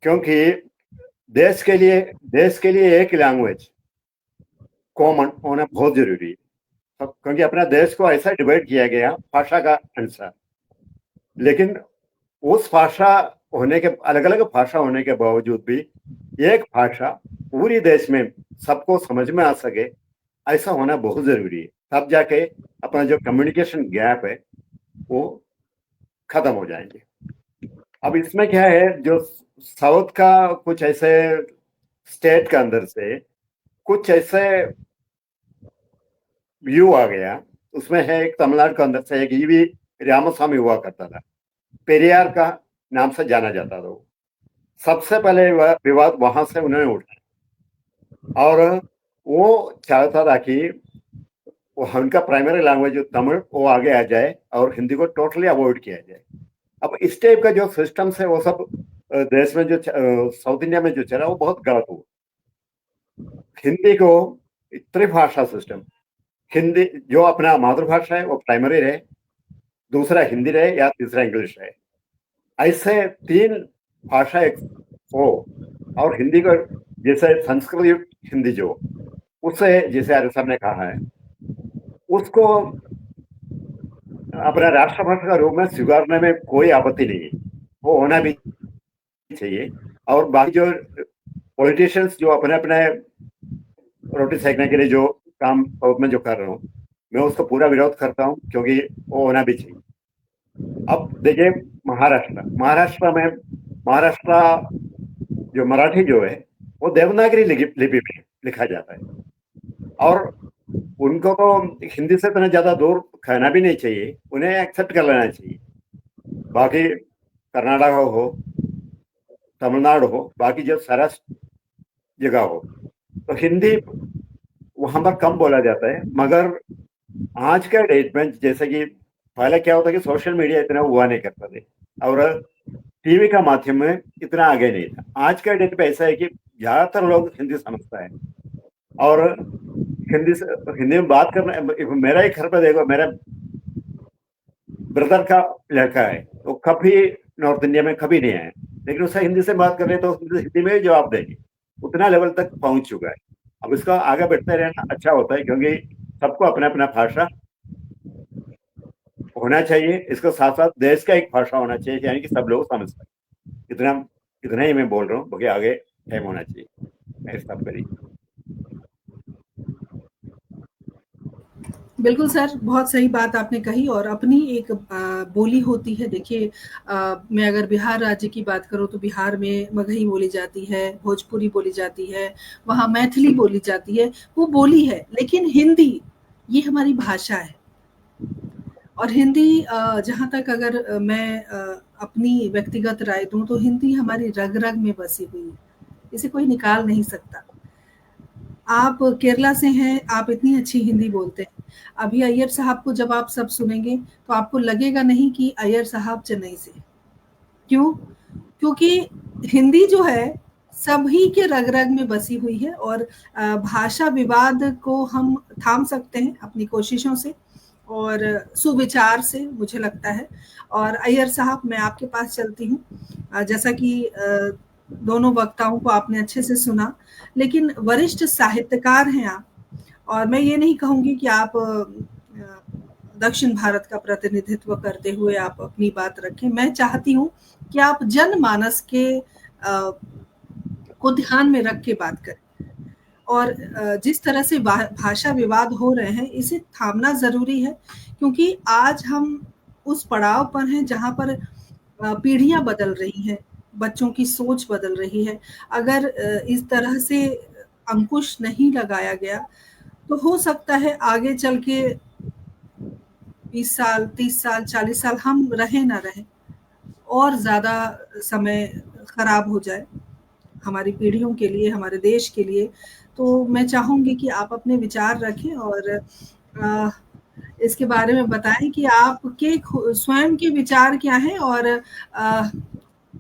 क्योंकि देश के लिए एक लैंग्वेज कॉमन होना बहुत जरूरी है, क्योंकि अपना देश को ऐसा डिवाइड किया गया भाषा का अनुसार। लेकिन उस भाषा होने के, अलग अलग भाषा होने के बावजूद भी एक भाषा पूरी देश में सबको समझ में आ सके, ऐसा होना बहुत जरूरी है। तब जाके अपना जो कम्युनिकेशन गैप है वो खत्म हो जाएंगे। अब इसमें क्या है, जो साउथ का कुछ ऐसे स्टेट के अंदर से कुछ ऐसे व्यू आ गया, उसमें है एक तमिलनाडु के अंदर से एक ईवी रामस्वामी हुआ करता था, पेरियार का नाम से जाना जाता था। वो सबसे पहले विवाद वहां से उन्होंने उठाया और वो चाहता था कि वो उनका प्राइमरी लैंग्वेज जो तमिल वो आगे आ जाए और हिंदी को टोटली अवॉइड किया जाए। अब इस टाइप का जो सिस्टम है वो सब देश में जो साउथ इंडिया में जो चला वो बहुत गलत हुआ। हिंदी को त्रिभाषा सिस्टम, हिंदी जो अपना मातृभाषा है वो प्राइमरी रहे, दूसरा हिंदी रहे या तीसरा इंग्लिश रहे, ऐसे तीन भाषा एक हो। और हिंदी को जैसे संस्कृत हिंदी जो उससे, जैसे आर्य साहब ने कहा है, उसको अपना राष्ट्रभाषा का रूप में स्वीकारने में कोई आपत्ति नहीं है, वो होना भी चाहिए। और बाकी जो पॉलिटिशियंस जो अपने अपने रोटी सेकने के लिए जो काम में जो कर रहे हो, मैं उसको पूरा विरोध करता हूँ, क्योंकि वो होना भी चाहिए। अब देखिए महाराष्ट्र जो मराठी जो है वो देवनागरी लिपि में लिखा जाता है, और उनको तो हिंदी से इतना ज्यादा दूर खाना भी नहीं चाहिए, उन्हें एक्सेप्ट कर लेना चाहिए। बाकी कर्नाटक हो, तमिलनाडु हो, बाकी जो सारा जगह हो, तो हिंदी वहां पर कम बोला जाता है। मगर आज के डेट में, जैसे कि पहले क्या होता है कि सोशल मीडिया इतना हुआ नहीं करता थे और टीवी का माध्यम में इतना आगे नहीं था। आज के डेट पे ऐसा है कि ज्यादातर लोग हिंदी समझता है और हिंदी में बात करना। मेरा ही घर पे देखो, मेरा ब्रदर का लड़का है, तो कभी नॉर्थ इंडिया में कभी नहीं आया, लेकिन उससे हिंदी से बात कर रहे तो हिंदी में ही जवाब देंगे, उतना लेवल तक पहुंच चुका है। अब इसका आगे बढ़ते रहना अच्छा होता है, क्योंकि सबको अपना अपना भाषा होना चाहिए। इसके साथ साथ देश का एक भाषा होना चाहिए, यानी कि सब लोग समझ पाए। इतना ही मैं बोल रहा हूँ, बाकी आगे टाइम होना चाहिए। मैं स्टॉप करिए। बिल्कुल सर, बहुत सही बात आपने कही। और अपनी एक बोली होती है। देखिए, मैं अगर बिहार राज्य की बात करूँ तो बिहार में मगही बोली जाती है, भोजपुरी बोली जाती है, वहाँ मैथिली बोली जाती है, वो बोली है। लेकिन हिंदी ये हमारी भाषा है। और हिंदी जहाँ तक अगर मैं अपनी व्यक्तिगत राय दूँ तो हिंदी हमारी रग-रग में बसी हुई है, इसे कोई निकाल नहीं सकता। आप केरला से हैं, आप इतनी अच्छी हिंदी बोलते हैं। अभी अय्यर साहब को जब आप सब सुनेंगे तो आपको लगेगा नहीं कि अय्यर साहब चेन्नई से। क्यों? क्योंकि हिंदी जो है सभी के रग-रग में बसी हुई है। और भाषा विवाद को हम थाम सकते हैं अपनी कोशिशों से और सुविचार से, मुझे लगता है। और अय्यर साहब, मैं आपके पास चलती हूँ। जैसा कि दोनों वक्ताओं को आपने अच्छे से सुना, लेकिन वरिष्ठ साहित्यकार हैं आप। और मैं ये नहीं कहूँगी कि आप दक्षिण भारत का प्रतिनिधित्व करते हुए आप अपनी बात रखें। मैं चाहती हूँ कि आप जनमानस के को ध्यान में रख के बात करें। और जिस तरह से भाषा विवाद हो रहे हैं, इसे थामना ज़रूरी है, क्योंकि आज हम उस पड़ाव पर हैं जहाँ पर पीढ़ियाँ बदल रही हैं, बच्चों की सोच बदल रही है। अगर इस तरह से अंकुश नहीं लगाया गया, तो हो सकता है आगे चल के 20 साल, 30 साल, 40 साल हम रहें ना रहें, और ज़्यादा समय खराब हो जाए हमारी पीढ़ियों के लिए, हमारे देश के लिए। तो मैं चाहूँगी कि आप अपने विचार रखें और इसके बारे में बताएँ कि आपके स्वयं के विचार क्या हैं, और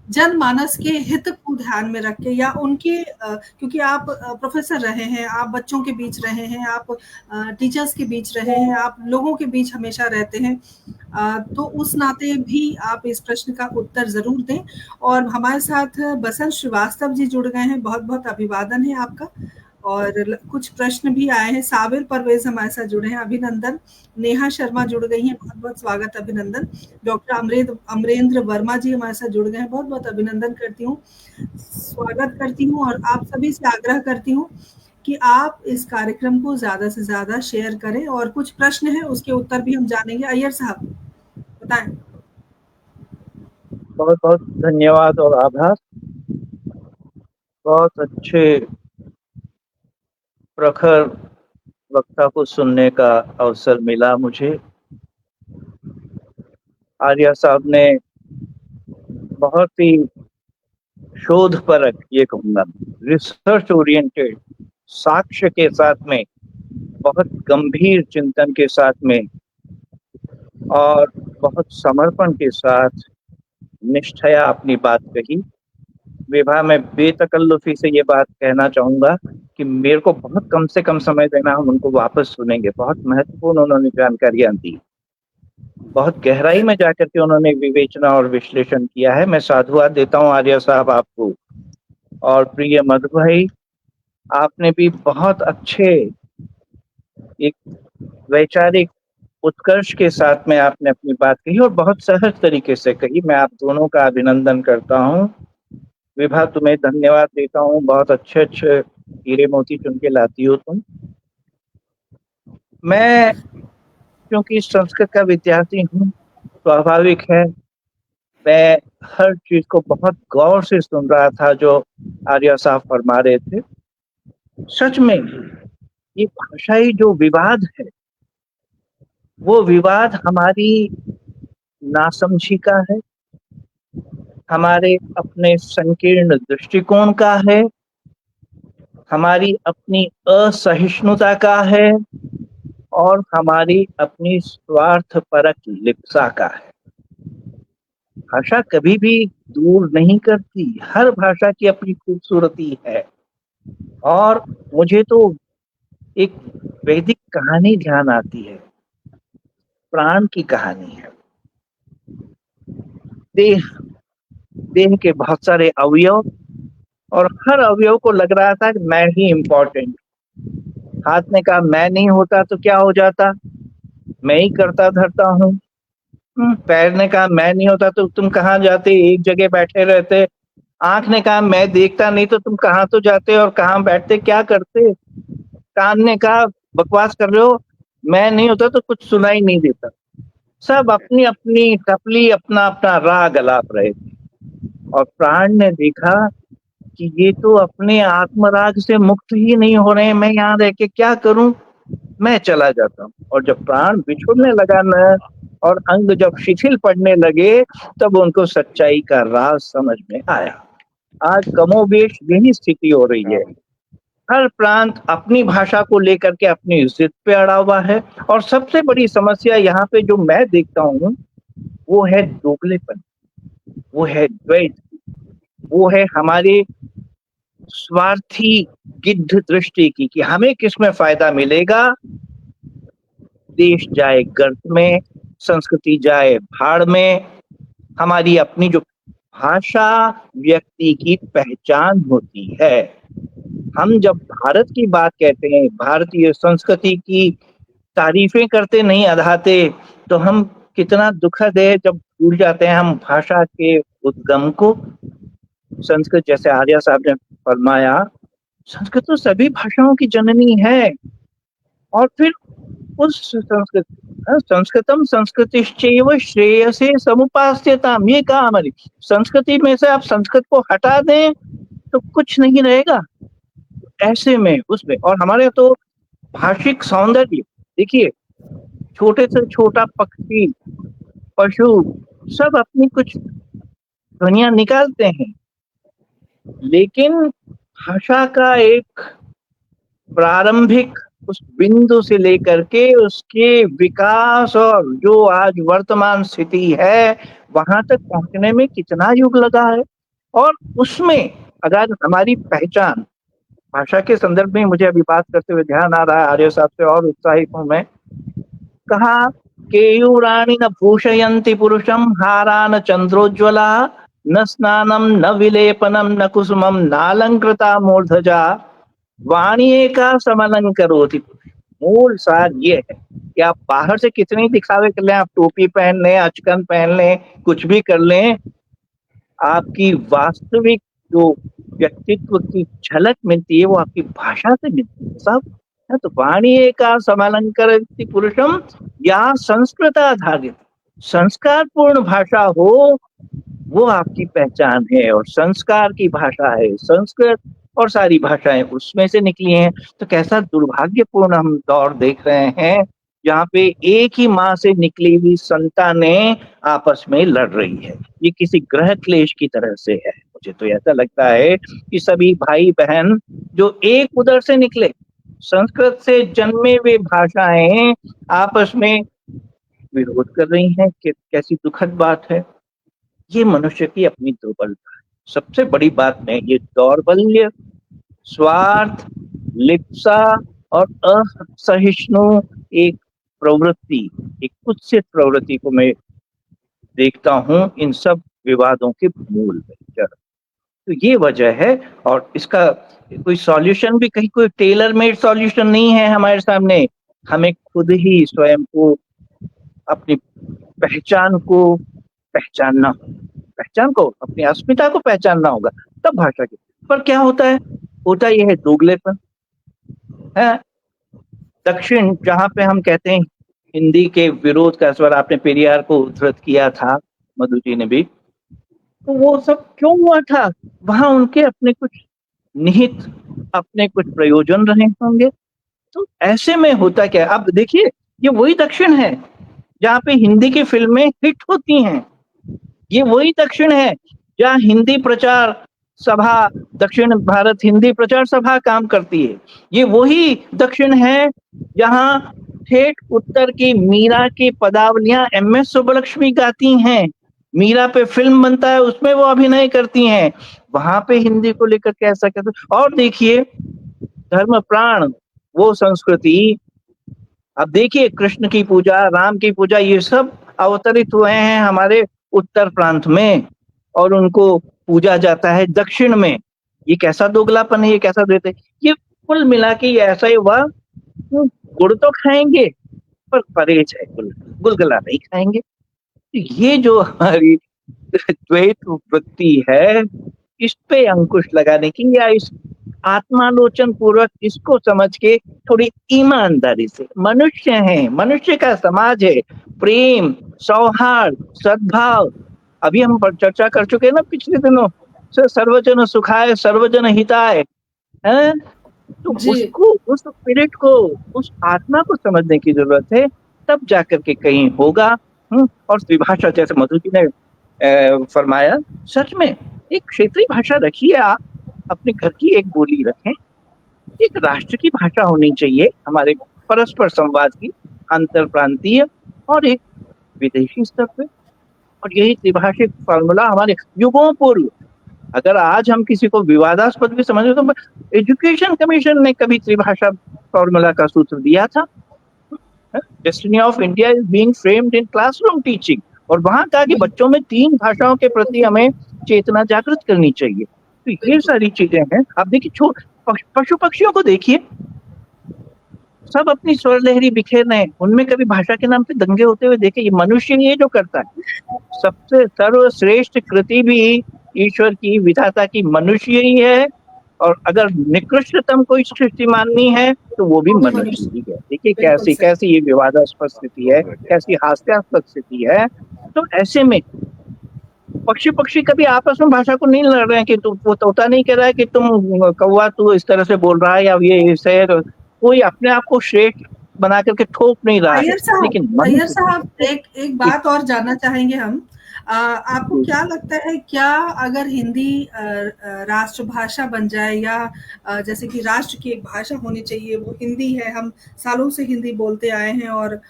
जनमानस के हित को ध्यान में रख के, या उनके क्योंकि आप प्रोफ़ेसर रहे हैं, आप बच्चों के बीच रहे हैं, आप टीचर्स के बीच रहे हैं, आप लोगों के बीच हमेशा रहते हैं। तो उस नाते भी आप इस प्रश्न का उत्तर ज़रूर दें। और हमारे साथ बसंत श्रीवास्तव जी जुड़ गए हैं, बहुत-बहुत अभिवादन है आपका। और कुछ प्रश्न भी आए हैं। साबिर परवेज़ हमारे साथ जुड़े हैं, अभिनंदन। नेहा शर्मा जुड़ गई हैं, बहुत-बहुत स्वागत, अभिनंदन। डॉक्टर अमरेंद्र वर्मा जी हमारे साथ जुड़ गए हैं, बहुत-बहुत अभिनंदन करती हूँ, स्वागत करती हूँ। और आप सभी से आग्रह करती हूँ कि आप इस कार्यक्रम को ज़्यादा से ज़्यादा शेयर करें। और कुछ प्रश्न हैं, उसके उत्तर भी हम जानेंगे। अय्यर साहब, बताएँ। बहुत बहुत धन्यवाद और आभार। बहुत अच्छे प्रखर वक्ता को सुनने का अवसर मिला मुझे। आर्या साहब ने बहुत ही शोधपरक, ये कहूँगा रिसर्च ओरिएंटेड, साक्ष्य के साथ में, बहुत गंभीर चिंतन के साथ में और बहुत समर्पण के साथ निष्ठया अपनी बात कही। विभा, मैं बेतकल्लुफी से ये बात कहना चाहूंगा कि मेरे को बहुत कम से कम समय देना, हम उनको वापस सुनेंगे। बहुत महत्वपूर्ण उन्होंने जानकारियां दी, बहुत गहराई में जाकर के उन्होंने विवेचना और विश्लेषण किया है। मैं साधुवाद देता हूँ आर्य साहब आपको। और प्रिय मधु भाई, आपने भी बहुत अच्छे एक वैचारिक उत्कर्ष के साथ में आपने अपनी बात कही और बहुत सहज तरीके से कही। मैं आप दोनों का अभिनंदन करता हूँ। विभा, तुम्हें धन्यवाद देता हूँ, बहुत अच्छे अच्छे हीरे मोती चुन के लाती हो तुम। मैं क्योंकि संस्कृत का विद्यार्थी हूँ, स्वाभाविक है मैं हर चीज को बहुत गौर से सुन रहा था जो आर्या साहब फरमा रहे थे। सच में ये भाषाई जो विवाद है, वो विवाद हमारी नासमझी का है, हमारे अपने संकीर्ण दृष्टिकोण का है, हमारी अपनी असहिष्णुता का है, और हमारी अपनी स्वार्थपरक लिप्सा का है। भाषा कभी भी दूर नहीं करती, हर भाषा की अपनी खूबसूरती है। और मुझे तो एक वैदिक कहानी ध्यान आती है, प्राण की कहानी है। देह के बहुत सारे अवयव, और हर अवयव को लग रहा था कि मैं ही इम्पोर्टेंट, हाथ ने कहा मैं नहीं होता तो क्या हो जाता, मैं ही करता धरता हूँ। पैर ने कहा मैं नहीं होता तो तुम कहाँ जाते, एक जगह बैठे रहते। आंख ने कहा मैं देखता नहीं तो तुम कहाँ तो जाते और कहाँ बैठते, क्या करते। कान ने कहा बकवास कर रहे हो, मैं नहीं होता तो कुछ सुनाई नहीं देता। सब अपनी अपनी टपली, अपना अपना राग अलाप रहे थे। और प्राण ने देखा कि ये तो अपने आत्मराग से मुक्त ही नहीं हो रहे हैं, मैं यहाँ रह के क्या करूं, मैं चला जाता हूँ। और जब प्राण बिछुड़ने लगा न, और अंग जब शिथिल पड़ने लगे, तब उनको सच्चाई का राज समझ में आया। आज कमोबेश यही स्थिति हो रही है। हर प्रांत अपनी भाषा को लेकर के अपनी जिद पे अड़ा हुआ है। और सबसे बड़ी समस्या यहाँ पे जो मैं देखता हूँ वो है दोगलेपन, वो है द्वैत, वो है हमारे स्वार्थी गिद्ध दृष्टि की कि हमें किसमें फायदा मिलेगा। देश जाए गर्त में, संस्कृति जाए भाड़ में। हमारी अपनी जो भाषा व्यक्ति की पहचान होती है। हम जब भारत की बात कहते हैं, भारतीय संस्कृति की तारीफें करते नहीं अधाते, तो हम कितना दुखद है जब भूल जाते हैं हम भाषा के उद्गम को। संस्कृत, जैसे आर्य साहब ने फरमाया, संस्कृत तो सभी भाषाओं की जननी है। और फिर उस संस्कृतम संस्कृतिश्चैव श्रेयसे समुपास्यताम, ये कहा हमारी संस्कृति में से आप संस्कृत को हटा दें तो कुछ नहीं रहेगा। ऐसे में उसमें, और हमारे तो भाषिक सौंदर्य देखिए, छोटे से छोटा पक्षी, पशु, सब अपनी कुछ ध्वनियां निकालते हैं, लेकिन भाषा का एक प्रारंभिक उस बिंदु से लेकर के उसके विकास और जो आज वर्तमान स्थिति है वहां तक पहुंचने में कितना युग लगा है। और उसमें अगर हमारी पहचान, भाषा के संदर्भ में मुझे अभी बात करते हुए ध्यान आ रहा है, आर्य साहब से और उत्साहित हूं मैं। कहा केयूराणि न भूषयन्ति पुरुषम हारा न चंद्रोज्ज्वला, न स्नानम न विलेपनम न कुसुमम नालंकृता मूर्धजा, वाणी का समलंकरोति। मूल सार ये है कि आप बाहर से कितने दिखावे कर लें, आप टोपी पहन लें, अचकन पहन लें, कुछ भी कर लें, आपकी वास्तविक जो व्यक्तित्व की झलक मिलती है वो आपकी भाषा से मिलती है सब। तो वाणी का समलंकरोति पुरुषम, या संस्कृत आधारित संस्कार पूर्ण भाषा हो, वो आपकी पहचान है। और संस्कार की भाषा है संस्कृत, और सारी भाषाएं उसमें से निकली हैं। तो कैसा दुर्भाग्यपूर्ण हम दौर देख रहे हैं जहाँ पे एक ही माँ से निकली हुई संतानें आपस में लड़ रही है। ये किसी ग्रह क्लेश की तरह से है। मुझे तो ऐसा लगता है कि सभी भाई बहन जो एक उदर से निकले, संस्कृत से जन्मे हुए भाषाएं आपस में विरोध कर रही हैं। कैसी दुखद बात है। ये मनुष्य की अपनी दुर्बलता है। सबसे बड़ी बात नहीं, ये दौर्बल्य, स्वार्थ, लिप्सा और असहिष्णु एक प्रवृत्ति, एक कुत्सित प्रवृत्ति को मैं देखता हूं इन सब विवादों के मूल में। तो ये वजह है। और इसका कोई सॉल्यूशन भी, कहीं कोई टेलर मेड सॉल्यूशन नहीं है हमारे सामने। हमें खुद ही स्वयं को, अपनी पहचान को पहचानना, पहचान को, अपनी अस्मिता को पहचानना होगा, तब भाषा की। पर क्या होता है, होता यह है दोगलेपन है। दक्षिण, जहां पे हम कहते हैं हिंदी के विरोध का स्वर, आपने पेरियार को उद्धृत किया था, मधु जी ने भी, तो वो सब क्यों हुआ था, वहां उनके अपने कुछ निहित, अपने कुछ प्रयोजन रहे होंगे। तो ऐसे में होता क्या, अब देखिए ये वही दक्षिण है जहाँ पे हिंदी की फिल्में हिट होती हैं। ये वही दक्षिण है जहाँ हिंदी प्रचार सभा, दक्षिण भारत हिंदी प्रचार सभा काम करती है। ये वही दक्षिण है जहाँ ठेठ उत्तर की मीरा की पदावलियां MS सुब्बलक्ष्मी गाती हैं। मीरा पे फिल्म बनता है, उसमें वो अभिनय करती हैं। वहां पे हिंदी को लेकर के ऐसा कहते। और देखिए धर्म प्राण वो संस्कृति, अब देखिए कृष्ण की पूजा, राम की पूजा, ये सब अवतरित हुए हैं हमारे उत्तर प्रांत में और उनको पूजा जाता है दक्षिण में। ये कैसा दोगलापन है, ये कैसा देते। ये कुल मिला के ये ऐसा ही हुआ गुड़ तो खाएंगे पर परहेज है, गुलगुला नहीं खाएंगे। ये जो हमारी द्वैत वृत्ति है, इस पे अंकुश लगाने की, या इस आत्मालोचन पूर्वक इसको समझ के थोड़ी ईमानदारी से, मनुष्य है, मनुष्य का समाज है, प्रेम, सौहार्द, सद्भाव, अभी हम चर्चा कर चुके हैं ना पिछले दिनों, सर्वजन सुखाय सर्वजन हिताय है। तो उसको, उस स्पिरिट को, उस आत्मा को समझने की जरूरत है, तब जाकर के कहीं होगा। और त्रिभाषा, जैसे मधु जी ने फरमाया, सच में एक क्षेत्रीय भाषा रखिए, आप अपने घर की एक बोली रखें, एक राष्ट्र की भाषा होनी चाहिए हमारे परस्पर संवाद की, अंतर प्रांतीय और एक विदेशी स्तर पे। और यही त्रिभाषिक फॉर्मूला हमारे युगों पूर्व, अगर आज हम किसी को विवादास्पद भी समझे तो एजुकेशन कमीशन ने कभी त्रिभाषा फॉर्मूला का सूत्र दिया था। Destiny of India is being framed in classroom teaching, और वहां कहा कि बच्चों में 3 भाषाओं के प्रति हमें चेतना जागृत करनी चाहिए। तो ये सारी चीजें हैं। आप देखिए पशु पक्षियों को देखिए, सब अपनी स्वर लहरी बिखेर रहे हैं, उनमें कभी भाषा के नाम पे दंगे होते हुए देखे? ये मनुष्य ये जो करता है, सबसे सर्वश्रेष्ठ कृति भी ईश्वर की, विधाता की मनुष्य ही है। और अगर निकृष्टतम कोई सृष्टि माननी है तो वो भी मनुष्य ही है। देखिए कैसी ये विवादास्पद स्थिति है, कैसी हास्यास्पद स्थिति है। तो ऐसे में पक्षी कभी आपस में भाषा को नहीं लड़ रहे हैं कि वो तोता नहीं कह रहा है कि तुम कौवा तू इस तरह से बोल रहा है, या ये शेर, कोई अपने आप को श्रेष्ठ बना करके ठोक नहीं रहा है। लेकिन अय्यर साहब, एक बात और जानना चाहेंगे हम, आपको क्या लगता है, क्या अगर हिंदी राष्ट्रभाषा बन जाए, या जैसे कि राष्ट्र की एक भाषा होनी चाहिए, वो हिंदी है, हम सालों से हिंदी बोलते आए हैं, और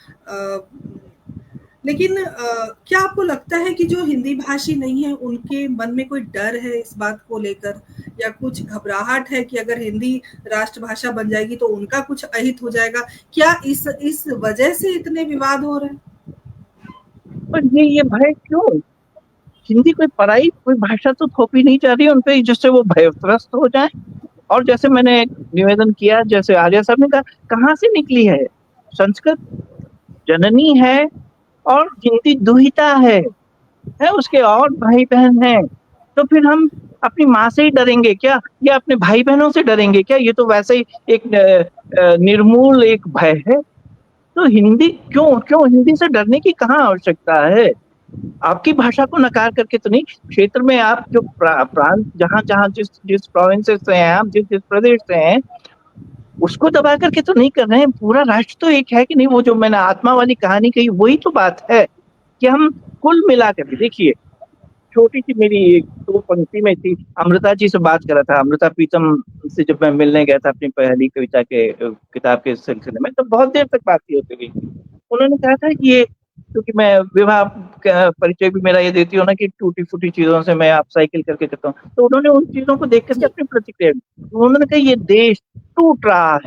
लेकिन क्या आपको लगता है कि जो हिंदी भाषी नहीं है उनके मन में कोई डर है इस बात को लेकर, या कुछ घबराहट है कि अगर हिंदी राष्ट्रभाषा बन जाएगी तो उनका कुछ अहित हो जाएगा? क्या इस वजह से इतने विवाद हो रहे हैं? पर ये भय क्यों? हिंदी कोई पराई कोई भाषा तो थोपी नहीं जा रही है उनपे जिससे वो भयत्रस्त हो जाए। और जैसे मैंने निवेदन किया, जैसे आर्य साहब ने कहा, कहाँ से निकली है? संस्कृत जननी है और हिंदी दुहिता है, उसके और भाई बहन हैं। तो फिर हम अपनी माँ से ही डरेंगे क्या, या अपने भाई बहनों से डरेंगे क्या? ये तो वैसे ही एक निर्मूल एक भय है। तो हिंदी क्यों हिंदी से डरने की कहाँ आवश्यकता है? आपकी भाषा को नकार करके तो नहीं, क्षेत्र में आप जो प्रांत जहाँ जिस प्रोविंसेस से हैं, आप जिस प्रदेश से हैं, उसको दबा करके तो नहीं कर रहे हैं। पूरा राष्ट्र तो एक है कि नहीं? वो जो मैंने आत्मा वाली कहानी कही, वही तो बात है कि हम कुल मिला करके देखिए। छोटी सी मेरी एक 2 पंक्ति में थी, अमृता जी से बात कर रहा था, अमृता प्रीतम से जब मैं मिलने गया था अपनी पहली कविता के किताब के सिलसिले में, तो बहुत देर तक बात होती गई। उन्होंने कहा था कि ये, क्योंकि मैं विवाह परिचय भी मेरा ये देती हूँ ना कि टूटी फूटी चीजों से मैं आप साइकिल करके करता हूँ, तो उन्होंने उन चीजों को देख करके अपनी प्रतिक्रिया, उन्होंने कहा ये देश टूट रहा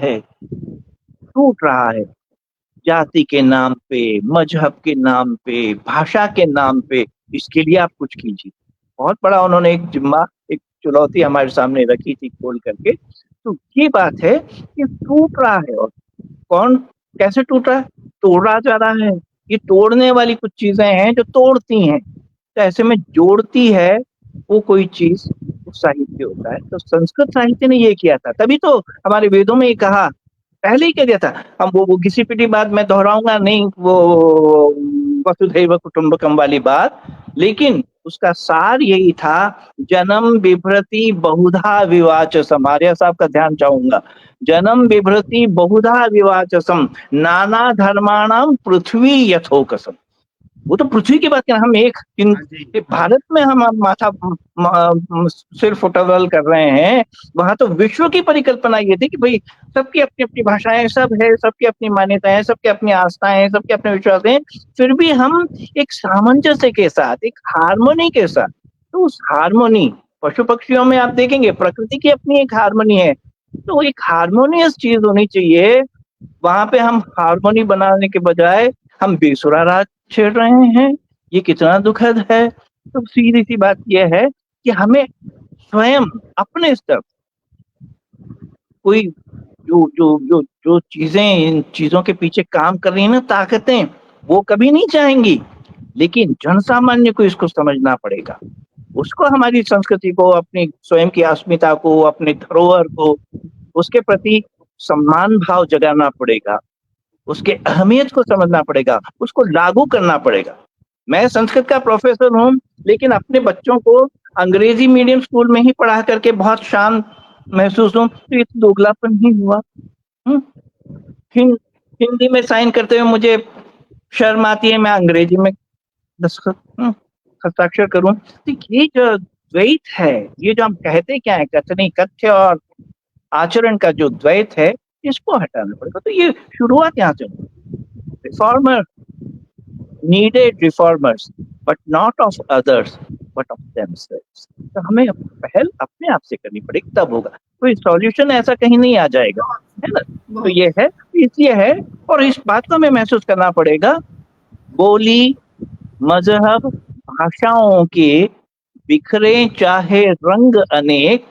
है जाति के नाम पे, मजहब के नाम पे, भाषा के नाम पे। इसके लिए आप कुछ कीजिए। बहुत बड़ा उन्होंने एक जिम्मा, एक चुनौती हमारे सामने रखी थी खोल करके। तो ये बात है कि टूट रहा है, और कौन कैसे टूट रहा है? तोड़ा जा रहा है। ये तोड़ने वाली कुछ चीजें हैं जो तोड़ती हैं, तो ऐसे में जोड़ती है वो कोई चीज, साहित्य होता है। तो संस्कृत साहित्य ने ये किया था, तभी तो हमारे वेदों में ये कहा, पहले ही कह दिया था। हम वो घिसी पिटी बात मैं दोहराऊंगा नहीं, वो वसुधैव कुटुंबकम वाली बात, लेकिन उसका सार यही था, जन्म बिभ्रति बहुधा विवाचसम। आर्य साहब का ध्यान चाहूंगा, जन्म बिभ्रति बहुधा विवाचसम नाना धर्माणाम पृथ्वी यथोकसम। वो तो पृथ्वी की बात है। हम एक भारत में हम माथा सिर फुटबॉल कर रहे हैं, वहां तो विश्व की परिकल्पना ये थी कि भाई सबकी अपनी अपनी भाषाएं सब है, सबकी अपनी मान्यताएं, सबकी अपनी आस्थाएं हैं, सबके अपने विश्वास हैं, फिर भी हम एक सामंजस्य के साथ, एक हार्मोनी के साथ। तो उस हार्मोनी, पशु पक्षियों में आप देखेंगे प्रकृति की अपनी एक हार्मोनी है, तो एक हार्मोनियस चीज होनी चाहिए। वहां पे हम हार्मोनी बनाने के बजाय हम बेसुरा राग छेड़ रहे हैं, ये कितना दुखद है। तो सीधी सी बात यह है कि हमें स्वयं अपने स्तर, कोई जो जो जो जो चीजें, इन चीजों के पीछे काम कर रही है ना ताकतें, वो कभी नहीं चाहेंगी। लेकिन जन सामान्य को इसको समझना पड़ेगा, उसको हमारी संस्कृति को, अपनी स्वयं की अस्मिता को, अपने धरोहर को, उसके प्रति सम्मान भाव जगाना पड़ेगा, उसके अहमियत को समझना पड़ेगा, उसको लागू करना पड़ेगा। मैं संस्कृत का प्रोफेसर हूँ, लेकिन अपने बच्चों को अंग्रेजी मीडियम स्कूल में ही पढ़ा करके बहुत शान महसूस हूँ, तो ये तो दोगलापन ही हुआ। हिंदी में साइन करते हुए मुझे शर्म आती है, मैं अंग्रेजी में हस्ताक्षर करूं। तो ये जो द्वैत है, ये जो हम कहते क्या है, कथनी, कथ्य और आचरण का जो द्वैत है, इसको हटाना पड़ेगा। तो ये शुरुआत यहाँ से, reformer needed reformers but not of others but of themselves. तो हमें पहल अपने आप से करनी पड़ेगी, तब होगा। कोई सॉल्यूशन ऐसा कहीं नहीं आ जाएगा, है ना। तो ये है, इसलिए है, और इस बात को हमें महसूस करना पड़ेगा, बोली, मजहब, भाषाओं के बिखरे चाहे रंग अनेक,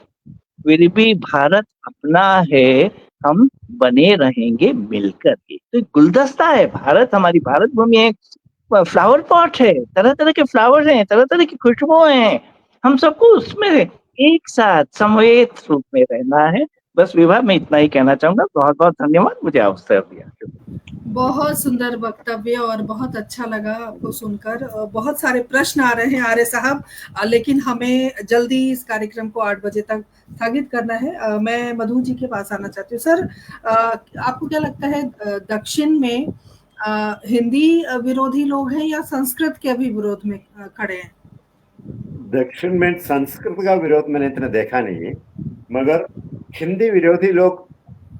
फिर भी भारत अपना है, हम बने रहेंगे मिलकर के। तो गुलदस्ता है भारत, हमारी भारत भूमि एक फ्लावर पॉट है, तरह तरह के फ्लावर हैं, तरह तरह की खुशबुएं हैं, हम सबको उसमें एक साथ समवेत रूप में रहना है। बस विभा, मैं इतना ही कहना चाहूंगा। बहुत बहुत धन्यवाद मुझे अवसर दिया। बहुत सुंदर वक्तव्य और बहुत अच्छा लगा आपको सुनकर। बहुत सारे प्रश्न आ रहे हैं आर्य साहब, लेकिन हमें जल्दी इस कार्यक्रम को 8 बजे तक स्थगित करना है। मैं मधु जी के पास आना चाहती हूँ। सर, आपको क्या लगता है, दक्षिण में हिंदी विरोधी लोग हैं या संस्कृत के भी विरोध में खड़े हैं? दक्षिण में संस्कृत का विरोध मैंने इतना देखा नहीं है, मगर हिंदी विरोधी लोग,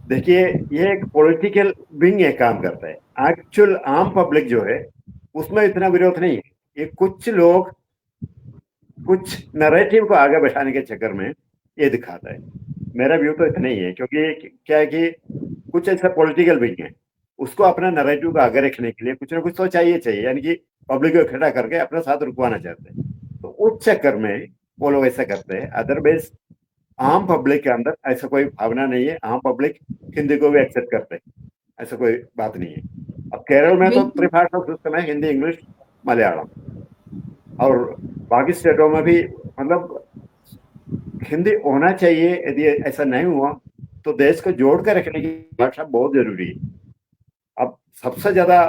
देखिए, ये एक पॉलिटिकल विंग ये काम करता है। एक्चुअल आम पब्लिक जो है उसमें इतना विरोध नहीं है। ये कुछ लोग कुछ नैरेटिव को आगे बैठाने के चक्कर में ये दिखाता है। मेरा व्यू तो इतना ही है, क्योंकि क्या है कि कुछ ऐसा पॉलिटिकल विंग है, उसको अपना नैरेटिव को आगे रखने के लिए कुछ ना कुछ तो चाहिए, यानी कि पब्लिक को इकट्ठा करके अपने साथ रुकवाना चाहते हैं। तो उस चक्कर में वो लोग ऐसा करते हैं। अदरवाइज आम पब्लिक के अंदर ऐसा कोई भावना नहीं है। आम पब्लिक हिंदी को भी एक्सेप्ट करते हैं, ऐसा कोई बात नहीं है। अब केरल में तो त्रिभाषा सिस्टम है, हिंदी, इंग्लिश, मलयालम, और बाकी स्टेटों में भी मतलब हिंदी होना चाहिए। यदि ऐसा नहीं हुआ तो देश को जोड़ कर रखने की भाषा बहुत जरूरी है। अब सबसे ज्यादा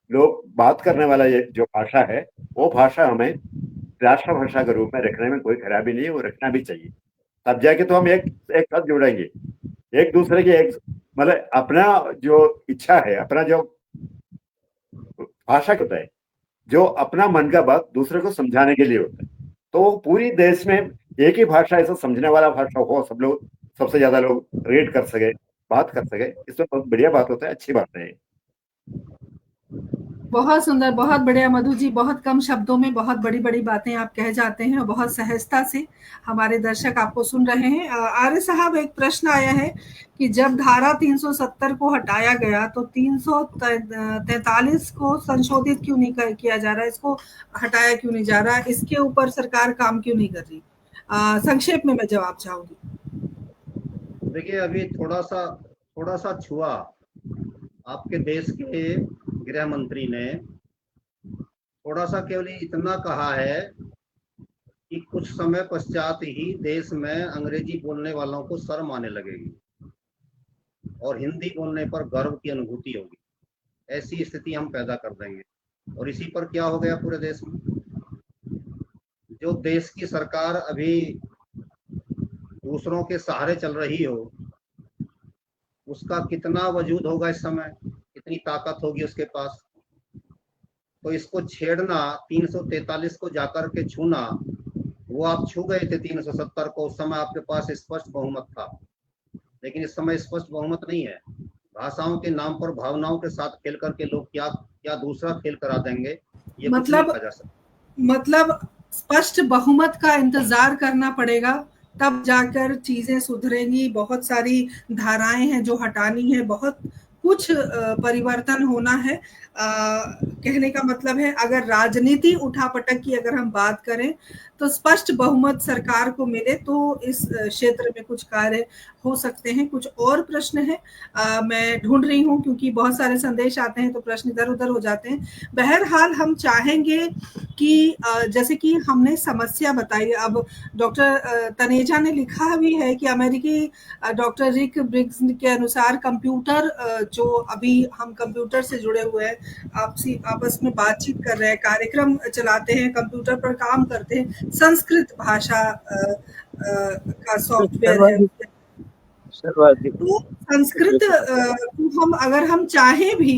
लोग बात करने वाला ये जो भाषा है, वो भाषा हमें राष्ट्रभाषा के रूप में रखने में कोई खराबी नहीं है, वो रखना भी चाहिए। तब जाके तो हम एक साथ जुड़ेंगे, एक दूसरे के, एक मतलब अपना जो इच्छा है, अपना जो भाषा होता है, जो अपना मन का बात दूसरे को समझाने के लिए होता है। तो पूरी देश में एक ही भाषा, ऐसा समझने वाला भाषा हो, सब लोग, सबसे ज्यादा लोग रीड कर सके, बात कर सके, इसमें बहुत बढ़िया बात होता है, अच्छी बात है। बहुत सुंदर, बहुत बढ़िया मधु जी। बहुत कम शब्दों में बहुत बड़ी बड़ी बातें आप कह जाते हैं, बहुत सहजता से हमारे दर्शक आपको सुन रहे हैं। आर्य साहब, एक प्रश्न आया है कि जब धारा 370 को हटाया गया तो 343 को संशोधित क्यों नहीं किया जा रहा, इसको हटाया क्यों नहीं जा रहा, इसके ऊपर सरकार काम क्यों नहीं कर रही? संक्षेप में मैं जवाब चाहूंगी। देखिए, अभी थोड़ा सा छुआ आपके देश के गृह मंत्री ने, थोड़ा सा केवल इतना कहा है कि कुछ समय पश्चात ही देश में अंग्रेजी बोलने वालों को शर्म आने लगेगी और हिंदी बोलने पर गर्व की अनुभूति होगी। ऐसी स्थिति हम पैदा कर देंगे। और इसी पर क्या हो गया पूरे देश में। जो देश की सरकार अभी दूसरों के सहारे चल रही हो, उसका कितना वजूद होगा इस समय, कितनी ताकत होगी उसके पास। तो इसको छेड़ना, 343 को जाकर के छूना, वो आप छू गए थे 370 को, उस समय आपके पास स्पष्ट बहुमत था, लेकिन इस समय स्पष्ट बहुमत नहीं है। भाषाओं के नाम पर भावनाओं के साथ खेल करके लोग क्या दूसरा खेल करा देंगे, ये मतलब स्पष्ट बहुमत का इंतजार करना पड़ेगा, तब जाकर चीजें सुधरेंगी। बहुत सारी धाराएं हैं जो हटानी है, बहुत कुछ परिवर्तन होना है। कहने का मतलब है, अगर राजनीति उठापटक की अगर हम बात करें तो स्पष्ट बहुमत सरकार को मिले तो इस क्षेत्र में कुछ कार्य हो सकते हैं। कुछ और प्रश्न है, मैं ढूंढ रही हूँ क्योंकि बहुत सारे संदेश आते हैं तो प्रश्न इधर उधर हो जाते हैं। बहरहाल हम चाहेंगे कि जैसे कि हमने समस्या बताई, अब डॉक्टर तनेजा ने लिखा भी है कि अमेरिकी डॉक्टर रिक ब्रिग्स के अनुसार कंप्यूटर, जो अभी हम कंप्यूटर से जुड़े हुए हैं, आपस में बातचीत कर रहे हैं, कार्यक्रम चलाते हैं, कंप्यूटर पर काम करते हैं, संस्कृत भाषा का सॉफ्टवेयर है। सर्वाधिक तो संस्कृत को अगर हम चाहें भी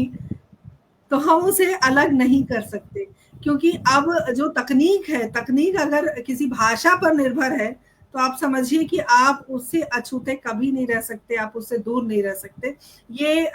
तो हम उसे अलग नहीं कर सकते, क्योंकि अब जो तकनीक है, तकनीक अगर किसी भाषा पर निर्भर है तो आप समझिए कि आप उससे अछूते कभी नहीं रह सकते, आप उससे दूर नहीं रह सकते। ये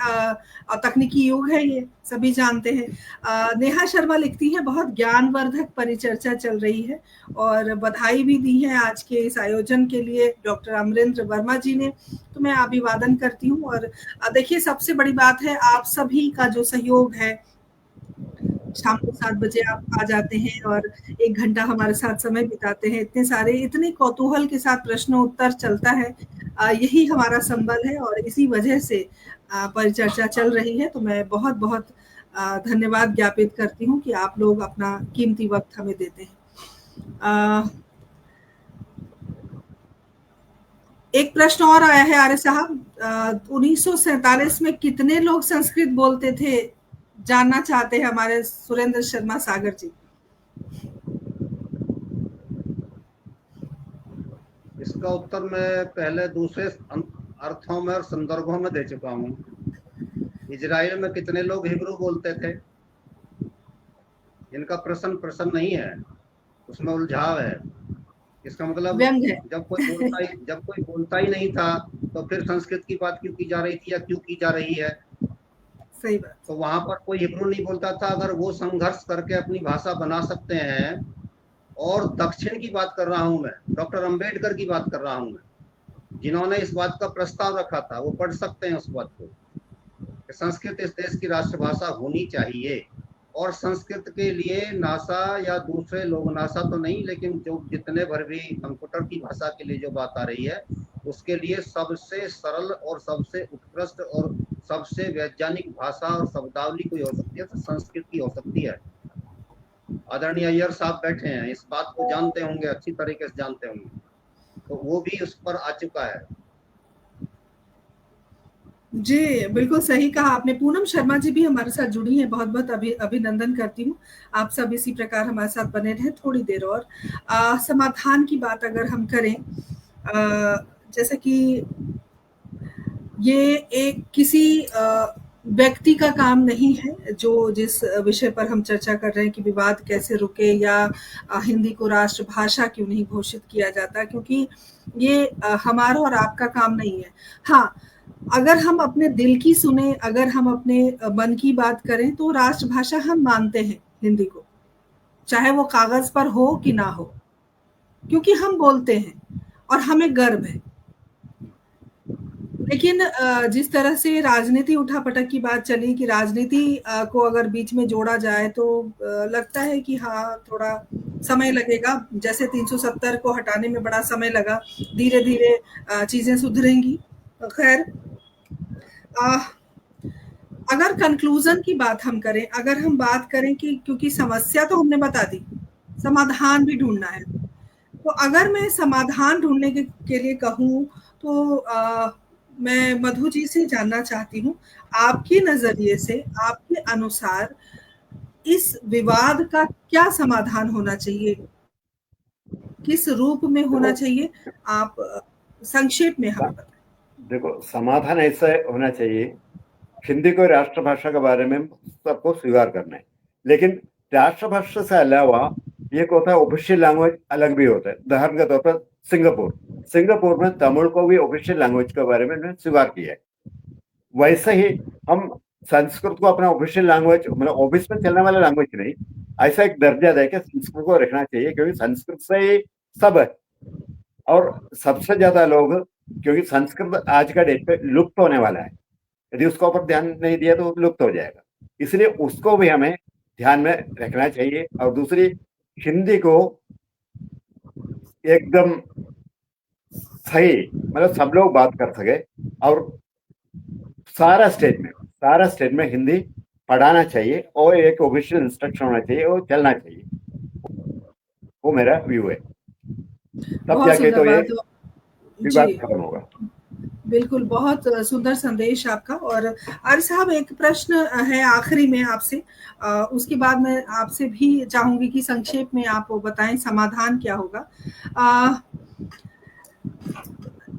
तकनीकी युग है, ये सभी जानते हैं। नेहा शर्मा लिखती है, बहुत ज्ञानवर्धक परिचर्चा चल रही है, और बधाई भी दी है आज के इस आयोजन के लिए डॉक्टर अमरेंद्र वर्मा जी ने, तो मैं अभिवादन करती हूँ। और देखिए, सबसे बड़ी बात है आप सभी का जो सहयोग है, शाम को 7 बजे आप आ जाते हैं और 1 घंटा हमारे साथ समय बिताते हैं, इतने कौतूहल के साथ प्रश्नोत्तर चलता है, यही हमारा संबल है और इसी वजह से परिचर्चा चल रही है। तो मैं बहुत बहुत धन्यवाद ज्ञापित करती हूँ कि आप लोग अपना कीमती वक्त हमें देते हैं। एक प्रश्न और आया है आर्य साहब, 1947 में कितने लोग संस्कृत बोलते थे, जानना चाहते हैं हमारे सुरेंद्र शर्मा सागर जी। इसका उत्तर मैं पहले दूसरे अर्थों में और संदर्भों में दे चुका हूँ। इजराइल में कितने लोग हिब्रू बोलते थे, इनका प्रश्न नहीं है, उसमें उलझाव है। इसका मतलब जब कोई बोलता ही नहीं था तो फिर संस्कृत की बात क्यों की जा रही थी या क्यों की जा रही है। सही बात। तो वहां पर कोई हिब्रू नहीं बोलता था। अगर वो संघर्ष करके अपनी भाषा बना सकते हैं, और दक्षिण की बात कर रहा हूं मैं, डॉक्टर अंबेडकर की बात कर रहा हूं मैं, जिन्होंने इस बात का प्रस्ताव रखा था, वो पढ़ सकते हैं उस बात को कि संस्कृत इस देश की राष्ट्रभाषा होनी चाहिए। और संस्कृत के लिए नासा या दूसरे लोग, नासा तो नहीं, लेकिन जो जितने भर भी कंप्यूटर की भाषा के लिए जो बात आ रही है, उसके लिए सबसे सरल और सबसे उत्कृष्ट और सबसे वैज्ञानिक भाषा और शब्दावली कोई हो सकती है तो संस्कृत की हो सकती है। आदरणीय अय्यर साहब बैठे हैं, इस बात को जानते होंगे, अच्छी तरीके से जानते होंगे, तो वो भी उस पर आ चुका है। जी बिल्कुल सही कहा आपने। पूनम शर्मा जी भी हमारे साथ जुड़ी हैं, बहुत बहुत अभिनंदन करती हूँ। आप सब इसी प्रकार हमारे साथ बने रहें थोड़ी देर और। समाधान की बात अगर हम करें, जैसे कि ये एक किसी व्यक्ति का काम नहीं है, जो जिस विषय पर हम चर्चा कर रहे हैं कि विवाद कैसे रुके या हिंदी को राष्ट्रभाषा क्यों नहीं घोषित किया जाता, क्योंकि ये हमारा और आपका काम नहीं है। हाँ, अगर हम अपने दिल की सुने, अगर हम अपने मन की बात करें तो राष्ट्रभाषा हम मानते हैं हिंदी को, चाहे वो कागज पर हो कि ना हो, क्योंकि हम बोलते हैं और हमें गर्व है। लेकिन जिस तरह से राजनीति उठापटक की बात चली कि राजनीति को अगर बीच में जोड़ा जाए तो लगता है कि हाँ, थोड़ा समय लगेगा। जैसे 370 को हटाने में बड़ा समय लगा, धीरे धीरे चीजें सुधरेंगी। खैर, अगर कंक्लूजन की बात हम करें, अगर हम बात करें कि क्योंकि समस्या तो हमने बता दी, समाधान भी ढूंढना है, तो अगर मैं समाधान ढूंढने के लिए कहूँ तो मैं मधु जी से जानना चाहती हूँ, आपके नजरिए से, आपके अनुसार इस विवाद का क्या समाधान होना चाहिए, किस रूप में होना चाहिए, आप संक्षेप में हमें बताएं। देखो, समाधान ऐसा होना चाहिए, हिंदी को राष्ट्रभाषा के बारे में सबको स्वीकार करना है, लेकिन राष्ट्रभाषा से अलावा एक होता है ऑफिशियल लैंग्वेज, अलग भी होता है। उदाहरण के तौर पर सिंगापुर में तमिल को भी ऑफिशियल लैंग्वेज के बारे में स्वीकार किया है। वैसे ही हम संस्कृत को अपना ऑफिशियल लैंग्वेज, मतलब ऑफिस में चलने वाला लैंग्वेज नहीं, ऐसा एक दर्जा दे के संस्कृत को रखना चाहिए, क्योंकि संस्कृत से ही सब है। और सबसे ज्यादा लोग, क्योंकि संस्कृत आज का डेट पे लुप्त होने वाला है, यदि उसके ऊपर ध्यान नहीं दिया तो लुप्त हो जाएगा। इसलिए उसको भी हमें ध्यान में रखना चाहिए। और दूसरी, हिंदी को एकदम सही, मतलब सब लोग बात कर सके और सारा स्टेट में हिंदी पढ़ाना चाहिए और एक ऑफिशियल इंस्ट्रक्शन होना चाहिए और चलना चाहिए। वो मेरा व्यू है, तब बहुत जाके सुंदर तो ये बात हो। विवाद जी खत्म होगा। बिल्कुल, बहुत सुंदर संदेश आपका। और आर्य साहब, एक प्रश्न है आखिरी में आपसे, उसके बाद मैं आपसे भी चाहूंगी कि संक्षेप में आप बताएं समाधान क्या होगा।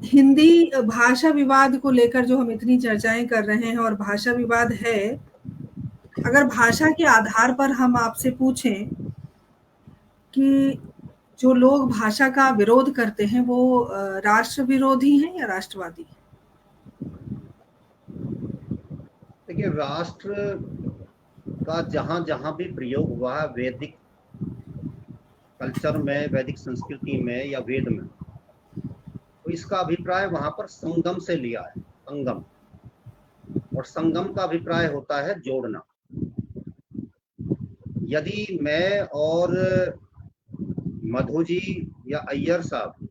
हिंदी भाषा विवाद को लेकर जो हम इतनी चर्चाएं कर रहे हैं, और भाषा विवाद है, अगर भाषा के आधार पर हम आपसे पूछें कि जो लोग भाषा का विरोध करते हैं वो राष्ट्र विरोधी हैं या राष्ट्रवादी? देखिए, राष्ट्र का जहां जहां भी प्रयोग हुआ है वैदिक कल्चर में, वैदिक संस्कृति में या वेद में, तो इसका अभिप्राय वहां पर संगम से लिया है, संगम। और संगम का अभिप्राय होता है जोड़ना। यदि मैं और मधु जी या अय्यर साहब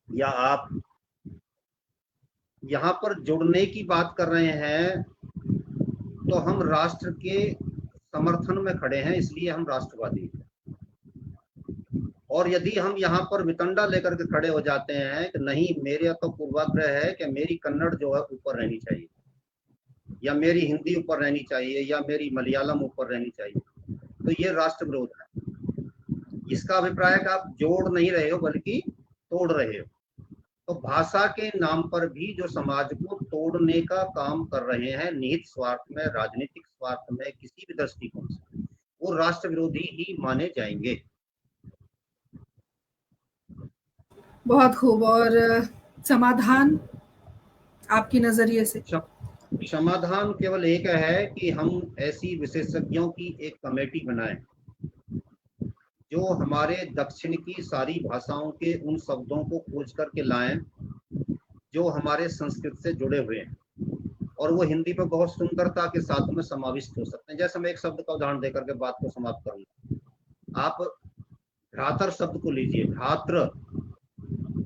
या आप यहाँ पर जुड़ने की बात कर रहे हैं, तो हम राष्ट्र के समर्थन में खड़े हैं, इसलिए हम राष्ट्रवादी हैं। और यदि हम यहाँ पर वितंडा लेकर के खड़े हो जाते हैं कि नहीं, मेरे तो पूर्वाग्रह है कि मेरी कन्नड़ जो है ऊपर रहनी चाहिए, या मेरी हिंदी ऊपर रहनी चाहिए, या मेरी मलयालम ऊपर रहनी चाहिए, तो ये राष्ट्र विरोध है। इसका अभिप्राय है कि आप जोड़ नहीं रहे हो बल्कि तोड़ रहे हो। तो भाषा के नाम पर भी जो समाज को तोड़ने का काम कर रहे हैं, निहित स्वार्थ में, राजनीतिक स्वार्थ में, किसी भी दृष्टिकोण से, वो राष्ट्र विरोधी ही माने जाएंगे। बहुत खूब। और समाधान आपकी नजरिए से? समाधान केवल एक है कि हम ऐसी विशेषज्ञों की एक कमेटी बनाएं जो हमारे दक्षिण की सारी भाषाओं के उन शब्दों को खोज करके लाएं जो हमारे संस्कृत से जुड़े हुए हैं, और वो हिंदी में बहुत सुंदरता के साथ में समाविष्ट हो सकते हैं। जैसे मैं एक शब्द का उदाहरण देकर के बात को समाप्त करूंगा। आप भ्रातर शब्द को लीजिए। भ्रात्र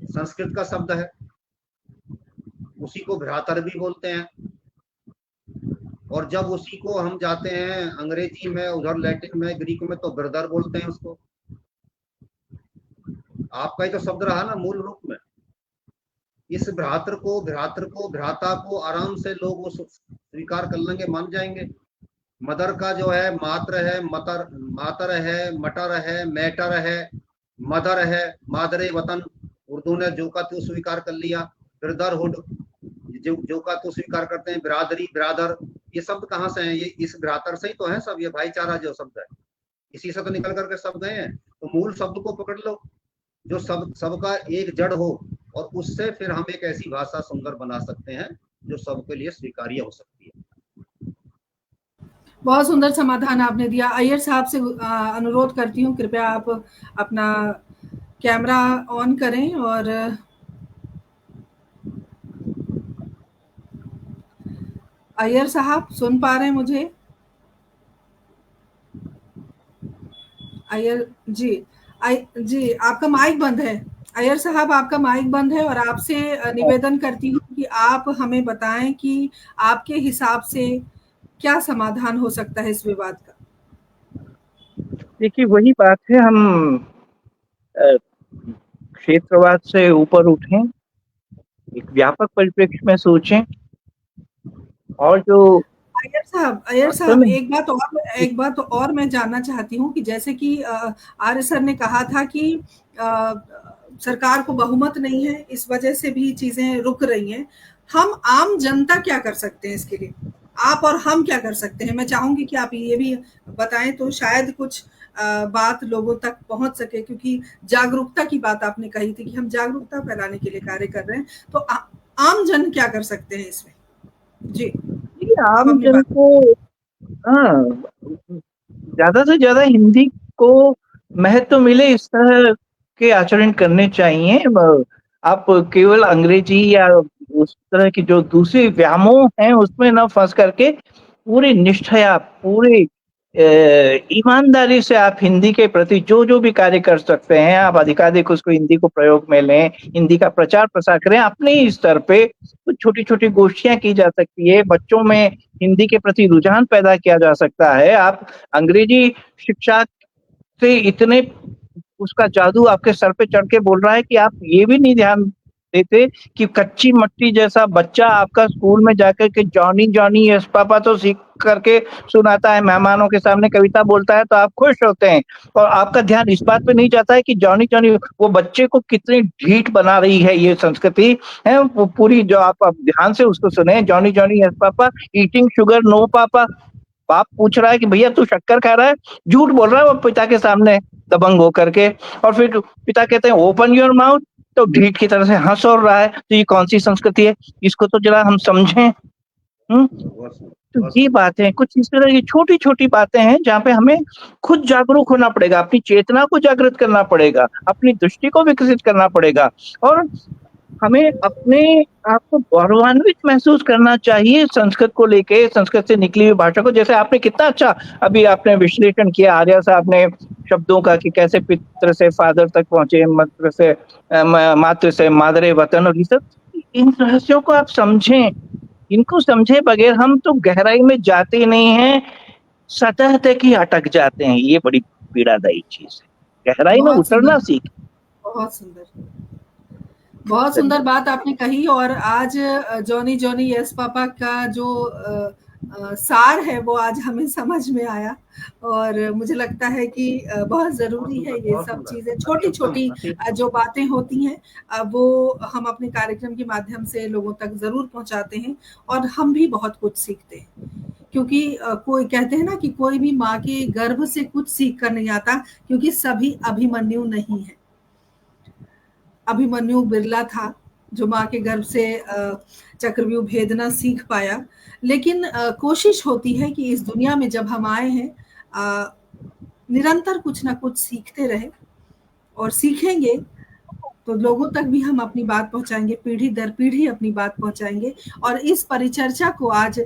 संस्कृत का शब्द है, उसी को भ्रातर भी बोलते हैं। और जब उसी को हम जाते हैं अंग्रेजी में, उधर लैटिन में, ग्रीक में, तो ब्रदर बोलते हैं उसको। आपका ही तो शब्द रहा ना मूल रूप में। इस भ्रातर को, भ्राता को आराम से लोग वो स्वीकार कर लेंगे, मान जाएंगे। मदर का जो है मातर है, मातर है, मटर है, मैटर है, मदर है, मादरे वतन। उर्दू ने जो का तो स्वीकार कर लिया। ब्रदरहुड, जो का तो स्वीकार करते हैं। बिरादरी, ब्रादर, ये शब्द कहाँ से हैं? ये इस भ्रातर से ही तो है सब। ये भाईचारा जो शब्द है, इसी से तो निकल करके शब्द गए हैं। तो मूल शब्द को पकड़ लो, जो सबका एक जड़ हो, और उससे फिर हम एक ऐसी भाषा सुंदर बना सकते हैं जो सबके लिए स्वीकार्य हो सकती है। बहुत सुंदर समाधान आपने दिया। अय्यर साहब से अनुरोध करती हूँ, कृपया आप अपना कैमरा ऑन करें। और अय्यर साहब सुन पा रहे हैं मुझे? अय्यर जी, जी आपका माइक बंद है। अय्यर साहब आपका माइक बंद है, और आपसे निवेदन करती हूँ कि आप हमें बताएं कि आपके हिसाब से क्या समाधान हो सकता है इस विवाद का। देखिए, वही बात है, हम क्षेत्रवाद से ऊपर उठें, एक व्यापक परिप्रेक्ष्य में सोचें। और जो अय्यर साहब एक बात और मैं जानना चाहती हूँ कि जैसे कि आर्य सर ने कहा था कि सरकार को बहुमत नहीं है, इस वजह से भी चीजें रुक रही हैं। हम आम जनता क्या कर सकते हैं इसके लिए? आप और हम क्या कर सकते हैं? मैं चाहूंगी कि आप ये भी बताएं, तो शायद कुछ बात लोगों तक पहुंच सके, क्योंकि जागरूकता की बात आपने कही थी कि हम जागरूकता फैलाने के लिए कार्य कर रहे हैं। तो आम जन क्या कर सकते हैं इसमें? जी, आम जन को ज्यादा से ज्यादा हिंदी को महत्व मिले, इस तरह के आचरण करने चाहिए। आप केवल अंग्रेजी या उस तरह की जो दूसरी व्यामोह हैं उसमें न फंस करके पूरी निष्ठया, पूरी ईमानदारी से आप हिंदी के प्रति जो जो भी कार्य कर सकते हैं, आप अधिकाधिक उसको हिंदी को प्रयोग में लें, हिंदी का प्रचार प्रसार करें। अपने ही स्तर पे कुछ छोटी छोटी गोष्ठियां की जा सकती है, बच्चों में हिंदी के प्रति रुझान पैदा किया जा सकता है। आप अंग्रेजी शिक्षा से इतने उसका जादू आपके सर पे चढ़ के बोल रहा है कि आप ये भी नहीं ध्यान देते कि कच्ची मट्टी जैसा बच्चा आपका स्कूल में जाकर के जॉनी जॉनी यस पापा तो सीख करके सुनाता है, मेहमानों के सामने कविता बोलता है तो आप खुश होते हैं, और आपका ध्यान इस बात पे नहीं जाता है कि जॉनी जॉनी वो बच्चे को कितनी ढीठ बना रही है ये संस्कृति है। वो पूरी जो आप ध्यान से उसको सुने, Johnny Johnny yes papa, eating sugar no papa. बाप पूछ रहा है कि भैया तू शक्कर खा रहा है, झूठ बोल रहा है वो पिता के सामने दबंग होकर के, और फिर पिता कहते हैं ओपन योर माउथ, तो ढीठ की तरह से हंस और रहा है। तो ये कौन सी संस्कृति है, इसको तो जरा हम समझें। तो ये बातें, कुछ इस तरह की छोटी छोटी बातें हैं जहाँ पे हमें खुद जागरूक होना पड़ेगा, अपनी चेतना को जागृत करना पड़ेगा, अपनी दृष्टि को विकसित करना पड़ेगा, और हमें अपने आप को गौरवान्वित महसूस करना चाहिए संस्कृत को लेके, संस्कृत से निकली हुई भाषा को। जैसे आपने कितना अच्छा अभी आपने विश्लेषण किया आर्या साहब ने शब्दों का, कि कैसे पितृ से फादर तक पहुंचे, मातृ से मादरे वतन, और ये सब, इन रहस्यों को आप समझें। इनको समझे बगैर हम तो गहराई में जाते नहीं हैं, सतह तक ही अटक जाते हैं। ये बड़ी पीड़ादायी चीज है, गहराई में उतरना सीख। बहुत सुंदर, बहुत सुंदर बात आपने कही। और आज जॉनी जॉनी यस पापा का जो सार है वो आज हमें समझ में आया, और मुझे लगता है कि बहुत जरूरी है ये सब चीजें, छोटी छोटी जो बातें होती हैं वो हम अपने कार्यक्रम के माध्यम से लोगों तक जरूर पहुंचाते हैं, और हम भी बहुत कुछ सीखते हैं। क्योंकि कोई कहते हैं ना कि कोई भी माँ के गर्भ से कुछ सीख कर नहीं आता, क्योंकि सभी अभिमन्यु नहीं है। अभिमन्यु बिरला था जो माँ के गर्भ से चक्रव्यूह भेदना सीख पाया, लेकिन कोशिश होती है कि इस दुनिया में जब हम आए हैं निरंतर कुछ ना कुछ सीखते रहे, और सीखेंगे तो लोगों तक भी हम अपनी बात पहुंचाएंगे, पीढ़ी दर पीढ़ी अपनी बात पहुंचाएंगे। और इस परिचर्चा को आज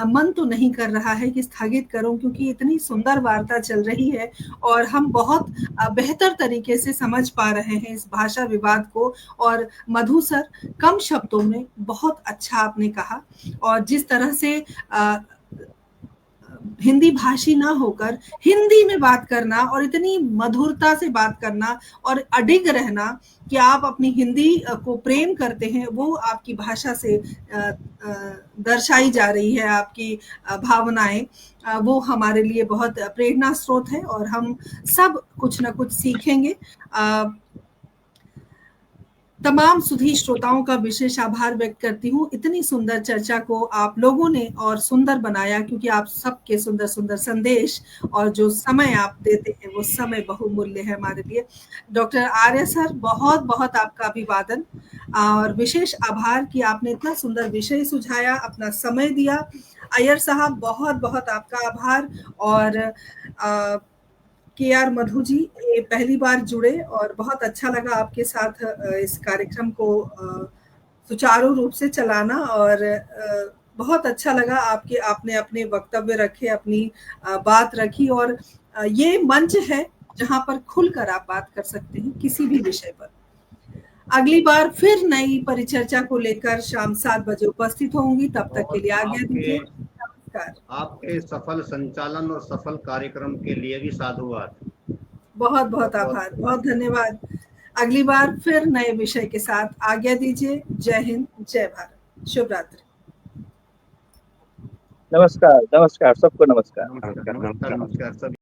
मन तो नहीं कर रहा है कि स्थगित करूं, क्योंकि इतनी सुंदर वार्ता चल रही है और हम बहुत बेहतर तरीके से समझ पा रहे हैं इस भाषा विवाद को। और मधु सर, कम शब्दों में बहुत अच्छा आपने कहा, और जिस तरह से हिंदी भाषी ना होकर हिंदी में बात करना, और इतनी मधुरता से बात करना, और अडिग रहना कि आप अपनी हिंदी को प्रेम करते हैं, वो आपकी भाषा से दर्शाई जा रही है। आपकी भावनाएं, वो हमारे लिए बहुत प्रेरणा स्रोत है, और हम सब कुछ ना कुछ सीखेंगे। तमाम सुधी श्रोताओं का विशेष आभार व्यक्त करती हूँ। इतनी सुंदर चर्चा को आप लोगों ने और सुंदर बनाया, क्योंकि आप सबके सुंदर सुंदर संदेश और जो समय आप देते हैं वो समय बहुमूल्य है हमारे लिए। डॉक्टर आर्य सर, बहुत बहुत आपका अभिवादन और विशेष आभार कि आपने इतना सुंदर विषय सुझाया, अपना समय दिया। अय्यर साहब, बहुत बहुत आपका आभार। और KR मधु जी, ये पहली बार जुड़े और बहुत अच्छा लगा आपके साथ इस कार्यक्रम को सुचारू रूप से चलाना, और बहुत अच्छा लगा आपने अपने वक्तव्य रखे, अपनी बात रखी, और ये मंच है जहां पर खुलकर आप बात कर सकते हैं किसी भी विषय पर। अगली बार फिर नई परिचर्चा को लेकर शाम 7 बजे उपस्थित होंगी। तब तक के लिए आज्ञा दीजिए। आपके सफल संचालन और सफल कार्यक्रम के लिए भी साधुवाद। बहुत बहुत आभार, बहुत धन्यवाद। अगली बार फिर नए विषय के साथ आज्ञा दीजिए। जय हिंद, जय भारत, शुभ रात्रि। नमस्कार, नमस्कार सबको, नमस्कार। नमस्कार सभी।